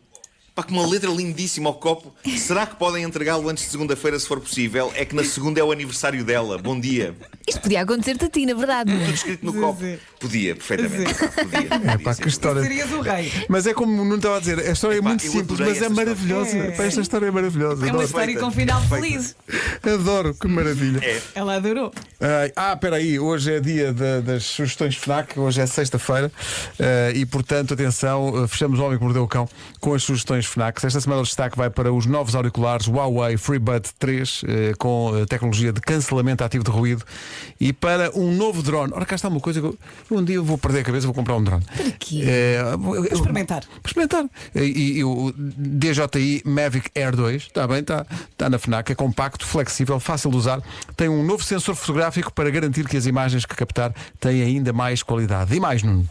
Pá, com uma letra lindíssima ao copo. Será que podem entregá-lo antes de segunda-feira, se for possível? É que na segunda é o aniversário dela. Bom dia. Isto podia acontecer-te a ti, na verdade. Tudo escrito no copo. Podia, perfeitamente. Podia. É pá, que história. Serias o rei. Mas é como não estava a dizer, a história é muito simples, mas é maravilhosa. Esta história é maravilhosa. É uma história com final feliz. Adoro, que maravilha. Ela adorou. Espera aí, hoje é dia das sugestões FNAC, hoje é sexta-feira e, portanto, atenção, fechamos o Homem que Mordeu o Cão com as sugestões FNAC. Esta semana o destaque vai para os novos auriculares Huawei FreeBuds 3 com tecnologia de cancelamento ativo de ruído e para um novo drone. Ora, cá está uma coisa que eu um dia vou perder a cabeça, vou comprar um drone. Para quê? Para experimentar. Para experimentar. E o DJI Mavic Air 2, está bem, está na FNAC, é compacto, flexível, fácil de usar, tem um novo sensor fotográfico para garantir que as imagens que captar têm ainda mais qualidade. E mais, Nuno?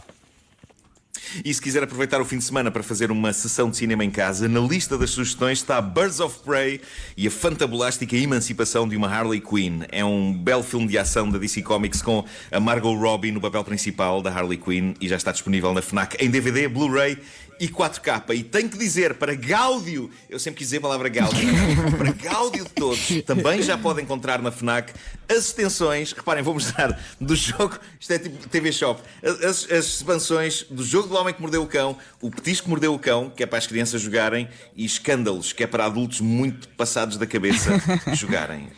E se quiser aproveitar o fim de semana para fazer uma sessão de cinema em casa, na lista das sugestões está Birds of Prey e a fantabulástica emancipação de uma Harley Quinn. É um belo filme de ação da DC Comics com a Margot Robbie no papel principal da Harley Quinn e já está disponível na FNAC em DVD, Blu-ray e 4K. E tenho que dizer, para gáudio, eu sempre quis dizer a palavra gáudio, para gáudio de todos, também já pode encontrar na FNAC as extensões, reparem, vou mostrar, do jogo, isto é tipo TV Shop, as expansões do jogo do Homem que Mordeu o Cão, o Petisco que Mordeu o Cão, que é para as crianças jogarem, e Escândalos, que é para adultos muito passados da cabeça jogarem.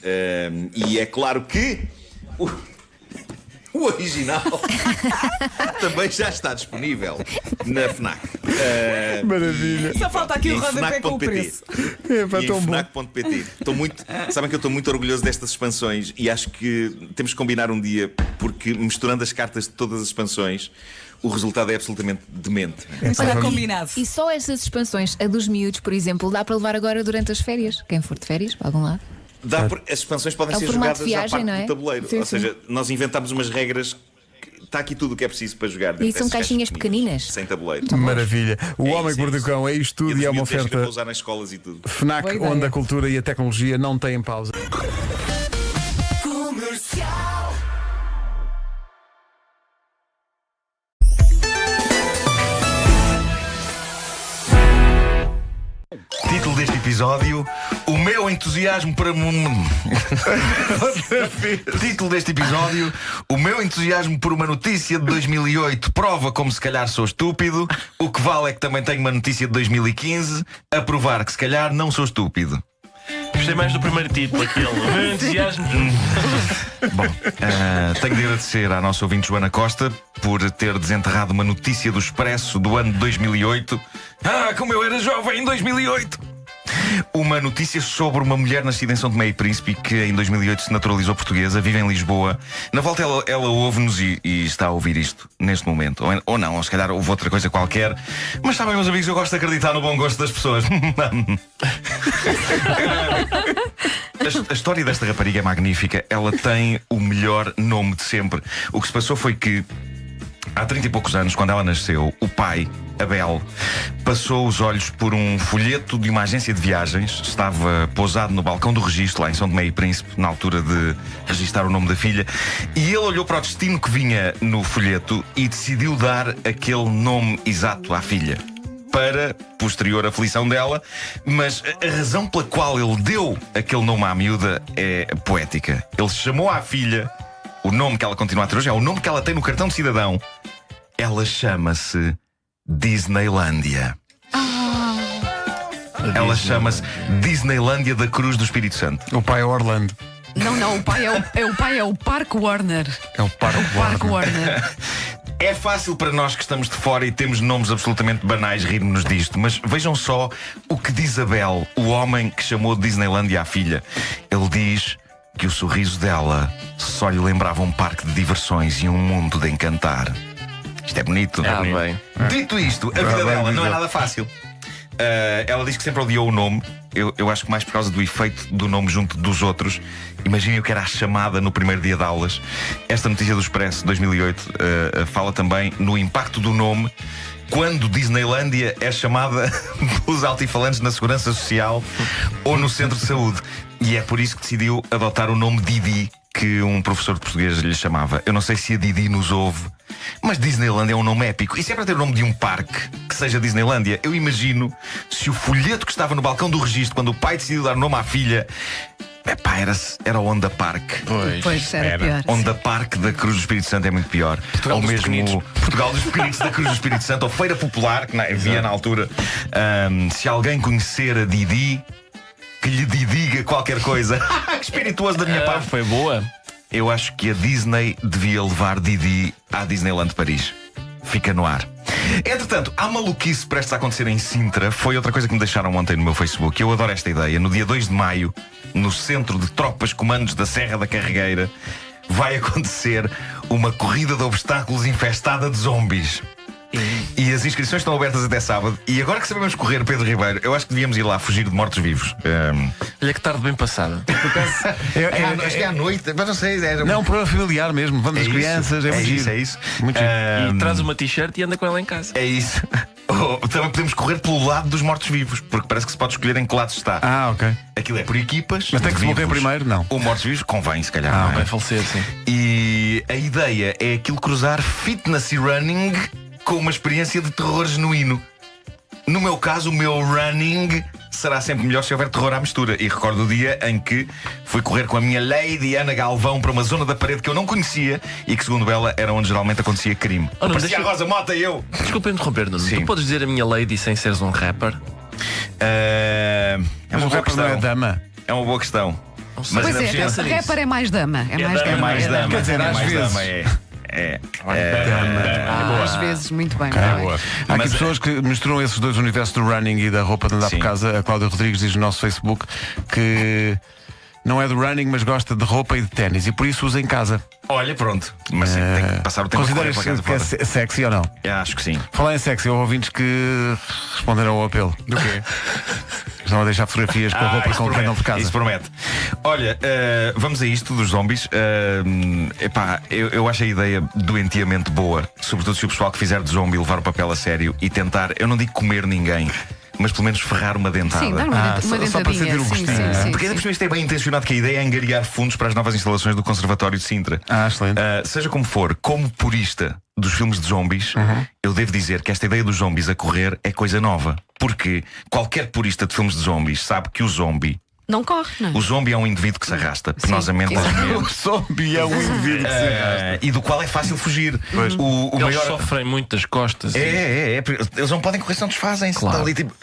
E é claro que o original também já está disponível na FNAC. Maravilha. Só falta aqui o rodapé com o preço. É tão bom. FNAC.pt. Sabem que eu estou muito orgulhoso destas expansões e acho que temos que combinar um dia, porque misturando as cartas de todas as expansões, o resultado é absolutamente demente. Está combinado. E só estas expansões, a dos miúdos, por exemplo, dá para levar agora durante as férias? Quem for de férias, para algum lado? As expansões podem É o ser formato jogadas de viagem, à parte não é? do tabuleiro. Sim, Ou seja, nós inventámos umas regras. Está aqui tudo o que é preciso para jogar. E são caixinhas pequeninas. Sem tabuleiro. Maravilha. O Homem que Mordeu o Cão é isto tudo e é uma oferta para usar nas escolas e tudo. FNAC, onde a cultura e a tecnologia não têm pausa. Título deste episódio: O meu entusiasmo para... Título deste episódio: O meu entusiasmo por uma notícia de 2008 prova como se calhar sou estúpido. O que vale é que também tenho uma notícia de 2015 a provar que se calhar não sou estúpido. Gostei mais do primeiro título, aquele. Entusiasmo. Bom, tenho de agradecer à nossa ouvinte Joana Costa por ter desenterrado uma notícia do Expresso do ano 2008. Como eu era jovem em 2008! Uma notícia sobre uma mulher nascida em São Tomé e Príncipe que em 2008 se naturalizou portuguesa, vive em Lisboa. Na volta ela ouve-nos e está a ouvir isto neste momento. Ou não, ou se calhar houve outra coisa qualquer. Mas sabem, meus amigos, eu gosto de acreditar no bom gosto das pessoas. A história desta rapariga é magnífica. Ela tem o melhor nome de sempre. O que se passou foi que há 30 e poucos anos, quando ela nasceu, o pai, Abel, passou os olhos por um folheto de uma agência de viagens. Estava pousado no balcão do registro, lá em São Tomé e Príncipe, na altura de registar o nome da filha. E ele olhou para o destino que vinha no folheto e decidiu dar aquele nome exato à filha, para posterior aflição dela. Mas a razão pela qual ele deu aquele nome à miúda é poética. Ele chamou à filha o nome que ela continua a ter hoje, é o nome que ela tem no cartão de cidadão. Ela chama-se Disneylândia. Ela chama-se Disneylândia da Cruz do Espírito Santo. O pai é Orlando. Não, o pai é o Parque Warner. É o Parque Warner. É fácil para nós que estamos de fora e temos nomes absolutamente banais rir-nos disto, mas vejam só o que diz Abel, o homem que chamou de Disneylândia à filha. Ele diz que o sorriso dela só lhe lembrava um parque de diversões e um mundo de encantar. Isto é bonito. Bem. Dito isto, a vida dela não é nada fácil. Ela diz que sempre odiou o nome. Eu acho que mais por causa do efeito do nome junto dos outros. Imaginem o que era a chamada no primeiro dia de aulas. Esta notícia do Expresso 2008 fala também no impacto do nome quando Disneylândia é chamada pelos altifalantes na Segurança Social ou no Centro de Saúde. E é por isso que decidiu adotar o nome Didi, que um professor de português lhe chamava. Eu não sei se a Didi nos ouve, mas Disneylândia é um nome épico. E se é para ter o nome de um parque que seja Disneylândia, eu imagino se o folheto que estava no balcão do registro quando o pai decidiu dar o nome à filha, era o Onda Park. Pois era pior. Onda Park da Cruz do Espírito Santo é muito pior. Portugal ou dos mesmo Pequenitos. Portugal dos Pequenitos da Cruz do Espírito Santo, ou Feira Popular, que havia na altura. Se alguém conhecer a Didi, que lhe diga qualquer coisa. Que espirituoso da minha parte. Foi boa. Eu acho que a Disney devia levar Didi à Disneyland Paris. Fica no ar. Entretanto, há maluquice prestes a acontecer em Sintra. Foi outra coisa que me deixaram ontem no meu Facebook. Eu adoro esta ideia. No dia 2 de maio, no Centro de Tropas Comandos da Serra da Carregueira, vai acontecer uma corrida de obstáculos infestada de zombies. E as inscrições estão abertas até sábado. E agora que sabemos correr, Pedro Ribeiro, eu acho que devíamos ir lá fugir de mortos-vivos. Olha que tarde bem passada. Acho que é à noite, mas não sei. Não, um programa familiar mesmo. Vamos as crianças, é muito giro. É isso. Muito giro. E traz uma t-shirt e anda com ela em casa. É isso. Também podemos correr pelo lado dos mortos-vivos, porque parece que se pode escolher em que lado está. Ok. Aquilo é por equipas. Mas tem que se morrer primeiro, não? Ou mortos-vivos, convém, se calhar. não é? Vai falecer, sim. E a ideia é aquilo cruzar fitness e running com uma experiência de terror genuíno. No meu caso, o meu running será sempre melhor se houver terror à mistura. E recordo o dia em que fui correr com a minha Lady Ana Galvão para uma zona da parede que eu não conhecia e que, segundo ela, era onde geralmente acontecia crime. Parecia a Rosa Mota e eu. Desculpa interromper, Nuno. Sim. Tu podes dizer a minha lady sem seres um rapper? É Mas uma o boa rapper não questão. é dama. É uma boa questão. Mas Pois ainda é, pensa nisso. rapper é mais dama. É mais É dama. mais dama. Quer dizer, é às mais vezes. dama, Às vezes, muito bem. Ok. muito bem. Há aqui Mas- pessoas que misturam esses dois universos do running e da roupa de andar Sim. por casa. A Cláudia Rodrigues diz no nosso Facebook que não é do running, mas gosta de roupa e de ténis e por isso usa em casa. Olha, pronto. Mas sim, tem que passar o tempo a correr Consideras pela casa que é fora. sexy ou não? Acho que sim. Falar em sexy, houve ouvintes que responderam ao apelo. Do quê? Estão a deixar fotografias com a roupa isso com que andam por casa. Isso promete. Olha, vamos a isto dos zombies. Eu acho a ideia doentiamente boa. Sobretudo se o pessoal que fizer de zombie levar o papel a sério e tentar, eu não digo comer ninguém, mas pelo menos ferrar uma dentada. Sim, dar uma só para dentadinha. sentir o Sim, gostinho, sim, não é? sim, Porque ainda por cima isto é bem intencionado, que a ideia é angariar fundos para as novas instalações do Conservatório de Sintra. Excelente. Seja como for, como purista dos filmes de zombies, eu devo dizer que esta ideia dos zombies a correr é coisa nova. Porque qualquer purista de filmes de zombies sabe que o zombie não é? O zombie é um indivíduo que se arrasta penosamente às exato. mulheres. O zombie é um indivíduo que se arrasta. E do qual é fácil fugir. O Eles maior. sofrem muito das costas. É. Eles não podem correr, senão desfazem-se. Claro. Estão ali tipo.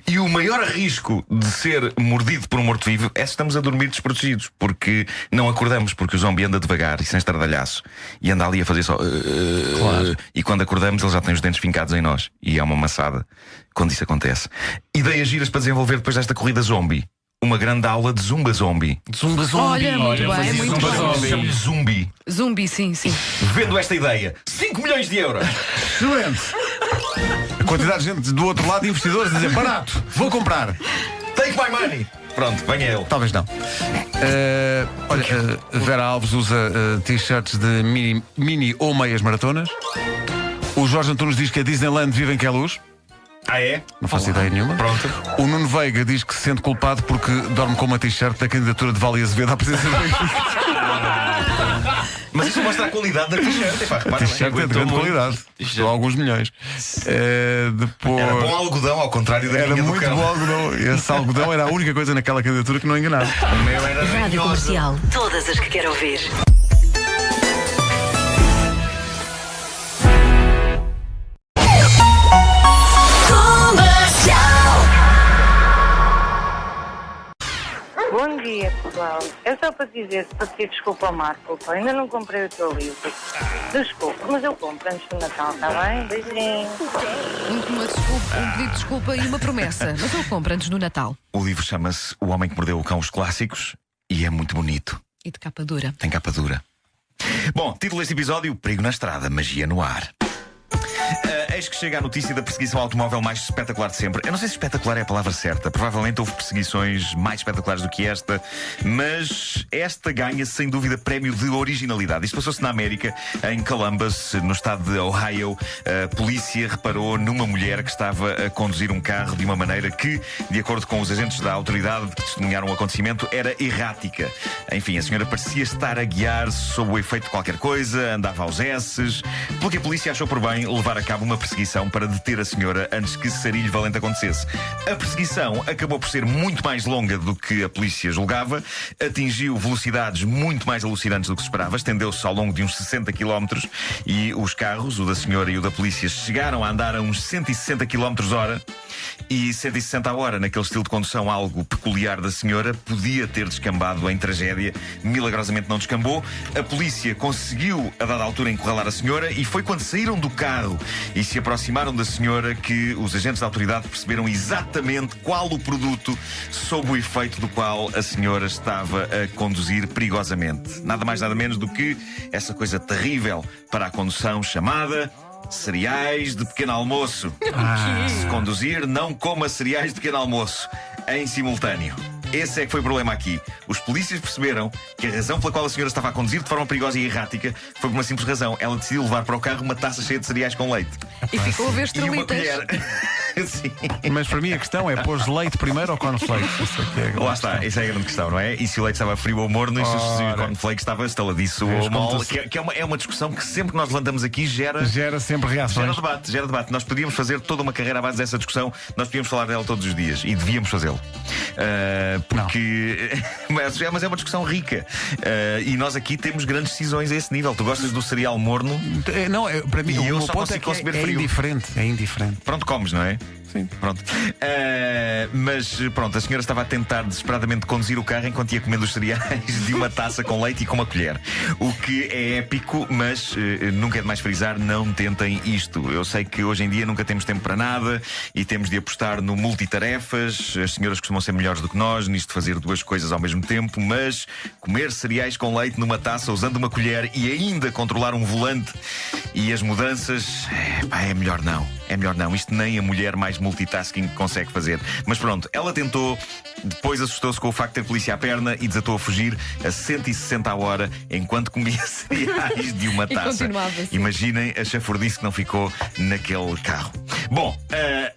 E o maior risco de ser mordido por um morto-vivo é se estamos a dormir desprotegidos, porque não acordamos, porque o zombie anda devagar e sem estardalhaço e anda ali a fazer só. Claro. E quando acordamos, ele já tem os dentes fincados em nós. E é uma maçada quando isso acontece. Ideias giras para desenvolver depois desta corrida zombie. Uma grande aula de Zumba Zombie. Zumba Zombie. Olha, muito bem, muito bem. Chama-lhe Zumbi. Zumbi, sim, sim. Vendo esta ideia, 5 milhões de euros. Excelente! A quantidade de gente do outro lado, investidores, a dizer barato, vou comprar. Take my money. Pronto, venha ele. Talvez não. Olha, Vera Alves usa t-shirts de mini ou meias maratonas. O Jorge Antunes diz que a Disneyland vive em que é luz. Ah, é? Não faço ideia nenhuma. Pronto. O Nuno Veiga diz que se sente culpado porque dorme com uma t-shirt da candidatura de Vale Azevedo à presidência do Benfica. Mas isso mostra a qualidade da t-shirt. Epá, A repara, t-shirt é de grande qualidade. Custou alguns milhões. Depois... Era bom algodão, ao contrário da Era minha do muito cão. bom algodão. Esse algodão era a única coisa naquela candidatura que não enganava. O meu era Rádio ranhosa. Comercial. Todas as que quero ouvir. Bom dia, pessoal. É só para dizer, para pedir desculpa ao Marco. Ainda não comprei o teu livro. Desculpa, mas eu compro antes do Natal, está bem? Beijinho. Um pedido de desculpa e uma promessa. Mas ele compra antes do Natal. O livro chama-se O Homem que Mordeu o Cão, os Clássicos, e é muito bonito. E de capa dura. Tem capa dura. Bom, título deste episódio: Perigo na estrada, magia no ar. Eis que chega a notícia da perseguição automóvel mais espetacular de sempre. Eu não sei se espetacular é a palavra certa. Provavelmente houve perseguições mais espetaculares do que esta, mas esta ganha sem dúvida prémio de originalidade. Isto passou-se na América, em Columbus, no estado de Ohio. A polícia reparou numa mulher que estava a conduzir um carro de uma maneira que, de acordo com os agentes da autoridade que testemunharam o acontecimento, era errática. Enfim, a senhora parecia estar a guiar sob o efeito de qualquer coisa, andava aos esses, pelo que a polícia achou por bem levar a cabo uma perseguição para deter a senhora antes que sarilho valente acontecesse. A perseguição acabou por ser muito mais longa do que a polícia julgava, atingiu velocidades muito mais alucinantes do que se esperava, estendeu-se ao longo de uns 60 km e os carros, o da senhora e o da polícia, chegaram a andar a uns 160 km/h. E 160 a hora, naquele estilo de condução algo peculiar da senhora, podia ter descambado em tragédia. Milagrosamente não descambou. A polícia conseguiu, a dada altura, encurralar a senhora, e foi quando saíram do carro e se aproximaram da senhora que os agentes da autoridade perceberam exatamente qual o produto sob o efeito do qual a senhora estava a conduzir perigosamente. Nada mais, nada menos do que essa coisa terrível para a condução chamada cereais de pequeno almoço. Se conduzir, não coma cereais de pequeno almoço em simultâneo. Esse é que foi o problema aqui. Os polícias perceberam que a razão pela qual a senhora estava a conduzir de forma perigosa e errática foi por uma simples razão. Ela decidiu levar para o carro uma taça cheia de cereais com leite. E ficou a ver E uma estrelitas. colher. Sim. Mas para mim a questão é pôr leite primeiro ou cornflakes? Isso é que é a Lá está, essa é a grande questão, não é? E se o leite estava frio ou morno, e se o cornflake estava estaladiço ou mole, que é uma discussão que sempre que nós levantamos aqui gera sempre reações. Gera debate. Nós podíamos fazer toda uma carreira à base dessa discussão, nós podíamos falar dela todos os dias e devíamos fazê-lo. Porque. Mas é uma discussão rica. E nós aqui temos grandes decisões a esse nível. Tu gostas do cereal morno? Não, para mim, E eu o só meu ponto consigo é que conceber é frio. indiferente. É indiferente. Pronto, comes, não é? Sim. Pronto. Mas pronto, a senhora estava a tentar desesperadamente conduzir o carro enquanto ia comendo os cereais de uma taça com leite e com uma colher. O que é épico, mas nunca é demais frisar, não tentem isto. Eu sei que hoje em dia nunca temos tempo para nada e temos de apostar no multitarefas. As senhoras costumam ser melhores do que nós nisto de fazer duas coisas ao mesmo tempo, mas comer cereais com leite numa taça usando uma colher e ainda controlar um volante e as mudanças, é melhor não. É melhor não. Isto nem a mulher mais multitasking consegue fazer. Mas pronto, ela tentou, depois assustou-se com o facto de ter polícia à perna e desatou a fugir a 160 a hora enquanto comia cereais de uma taça. continuava assim. Imaginem a chafurdice que não ficou naquele carro. Bom,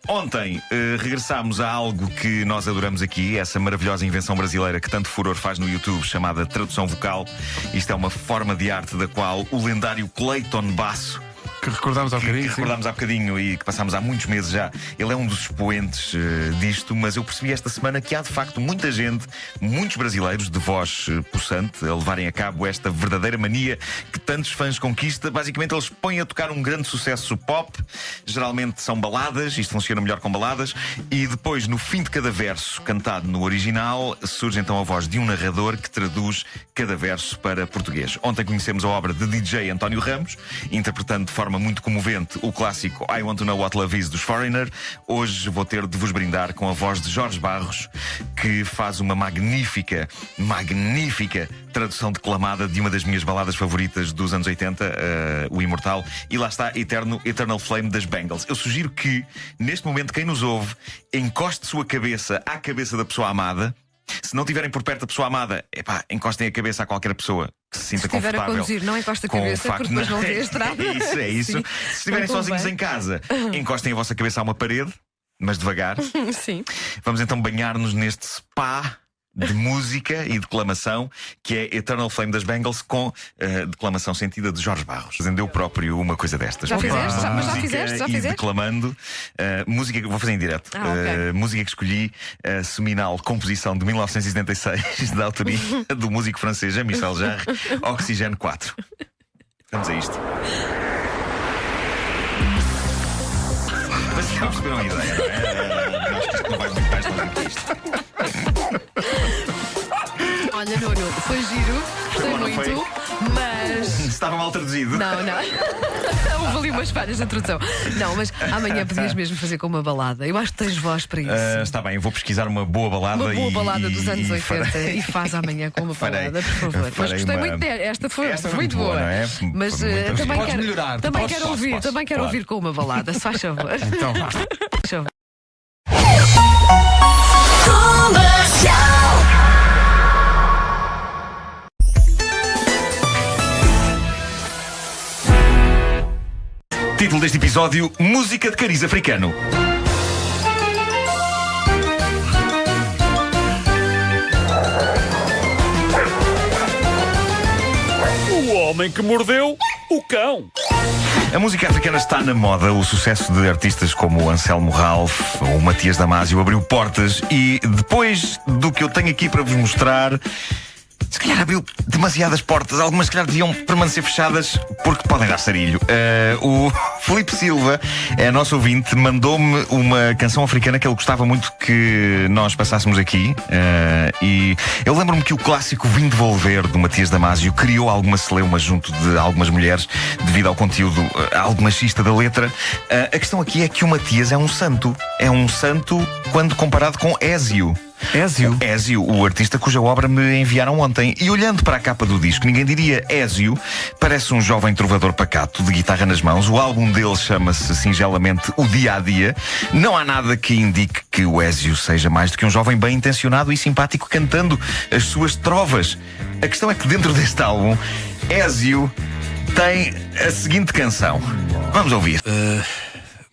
ontem regressámos a algo que nós adoramos aqui, essa maravilhosa invenção brasileira que tanto furor faz no YouTube, chamada tradução vocal. Isto é uma forma de arte da qual o lendário Clayton Basso que recordámos há bocadinho. Que recordámos há bocadinho e que passámos há muitos meses já. Ele é um dos expoentes disto, mas eu percebi esta semana que há de facto muita gente, muitos brasileiros de voz possante, a levarem a cabo esta verdadeira mania que tantos fãs conquista. Basicamente, eles põem a tocar um grande sucesso pop, geralmente são baladas, isto funciona melhor com baladas, e depois, no fim de cada verso cantado no original, surge então a voz de um narrador que traduz cada verso para português. Ontem conhecemos a obra de DJ António Ramos, interpretando de forma muito comovente o clássico I Want to Know What Love Is dos Foreigner. Hoje vou ter de vos brindar com a voz de Jorge Barros, que faz uma magnífica tradução declamada de uma das minhas baladas favoritas dos anos 80, o Imortal, e lá está Eternal Flame das Bangles. Eu sugiro que, neste momento, quem nos ouve encoste sua cabeça à cabeça da pessoa amada. Se não tiverem por perto a pessoa amada, encostem a cabeça a qualquer pessoa que se sinta confortável. Se estiver a conduzir, não encosta a cabeça, porque depois não vê a estrada. É isso. Sim. Se estiverem sozinhos em casa, encostem a vossa cabeça a uma parede, mas devagar. Sim. Vamos então banhar-nos neste spa de música e declamação que é Eternal Flame das Bangles, com declamação sentida de Jorge Barros. Fazendo eu próprio uma coisa destas. Já fizeste? Já fizeste? E declamando música que vou fazer em direto. Okay. Música que escolhi, seminal composição de 1976, da autoria do músico francês Jean-Michel Jarre, Oxygène 4. Vamos a isto. Mas já perceberam a ideia, não é? Acho que isto não vai muito mais longe que isto. Olha, Nuno, foi giro, gostei muito, mas. Estava mal traduzido. Não. Houve ali umas falhas de tradução. Não, mas amanhã podias mesmo fazer com uma balada. Eu acho que tens voz para isso. Está bem, eu vou pesquisar uma boa balada. Uma boa balada dos anos 80 e faz amanhã com uma balada, por favor. Mas gostei muito dela. Esta foi muito boa. Não é? Mas também quero melhorar. Também quero ouvir com uma balada, se faz favor. Então vá. Título deste episódio: Música de cariz africano. O homem que mordeu o cão. A música africana está na moda. O sucesso de artistas como o Anselmo Ralph ou o Matias Damasio abriu portas, e depois do que eu tenho aqui para vos mostrar, se calhar abriu demasiadas portas. Algumas se calhar deviam permanecer fechadas porque podem dar sarilho. O Filipe Silva, é nosso ouvinte, mandou-me uma canção africana que ele gostava muito que nós passássemos aqui. E eu lembro-me que o clássico Vim Devolver, do Matias Damasio, criou alguma celeuma junto de algumas mulheres devido ao conteúdo algo machista da letra. A questão aqui é que o Matias é um santo. É um santo quando comparado com Ézio. Ézio, o artista cuja obra me enviaram ontem. E olhando para a capa do disco, ninguém diria Ézio. Parece um jovem trovador pacato, de guitarra nas mãos. O álbum dele chama-se singelamente O Dia a Dia. Não há nada que indique que o Ézio seja mais do que um jovem bem intencionado e simpático cantando as suas trovas. A questão é que dentro deste álbum, Ézio tem a seguinte canção. Vamos ouvir.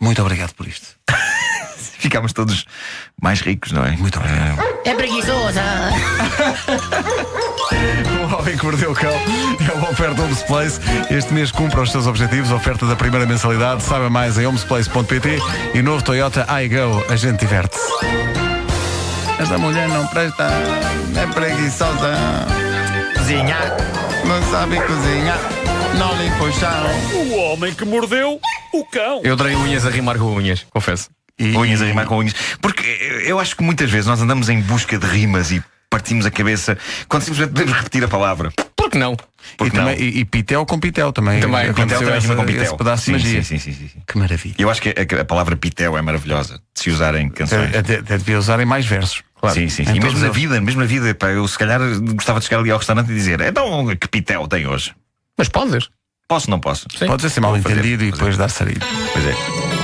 Muito obrigado por isto. Ficámos todos mais ricos, não é? Muito obrigado. É preguiçosa. O Homem que Mordeu o Cão é uma oferta Homes Place. Este mês cumpre os seus objetivos. Oferta da primeira mensalidade. Saiba mais em homesplace.pt. E novo Toyota iGo. A gente diverte-se. Esta mulher não presta, é preguiçosa. Cozinhar. Não sabe cozinhar, não limpa o chão. O homem que mordeu o cão. Eu adorei unhas a rimar com unhas, confesso. Unhas a rimar com unhas. Porque eu acho que muitas vezes nós andamos em busca de rimas e partimos a cabeça quando simplesmente podemos repetir a palavra. Por que não? E pitel com pitel também. Também rima com pitel. Esse pedaço de magia. Sim. Que maravilha. Eu acho que a palavra pitel é maravilhosa de se usar em canções. Até devia usar em mais versos. Claro. Sim. E mesmo na vida, pá, eu se calhar gostava de chegar ali ao restaurante e dizer: então, que pitel tem hoje? Mas podes. Posso, não posso? Pode ser mal entendido e depois dar saída. Pois é.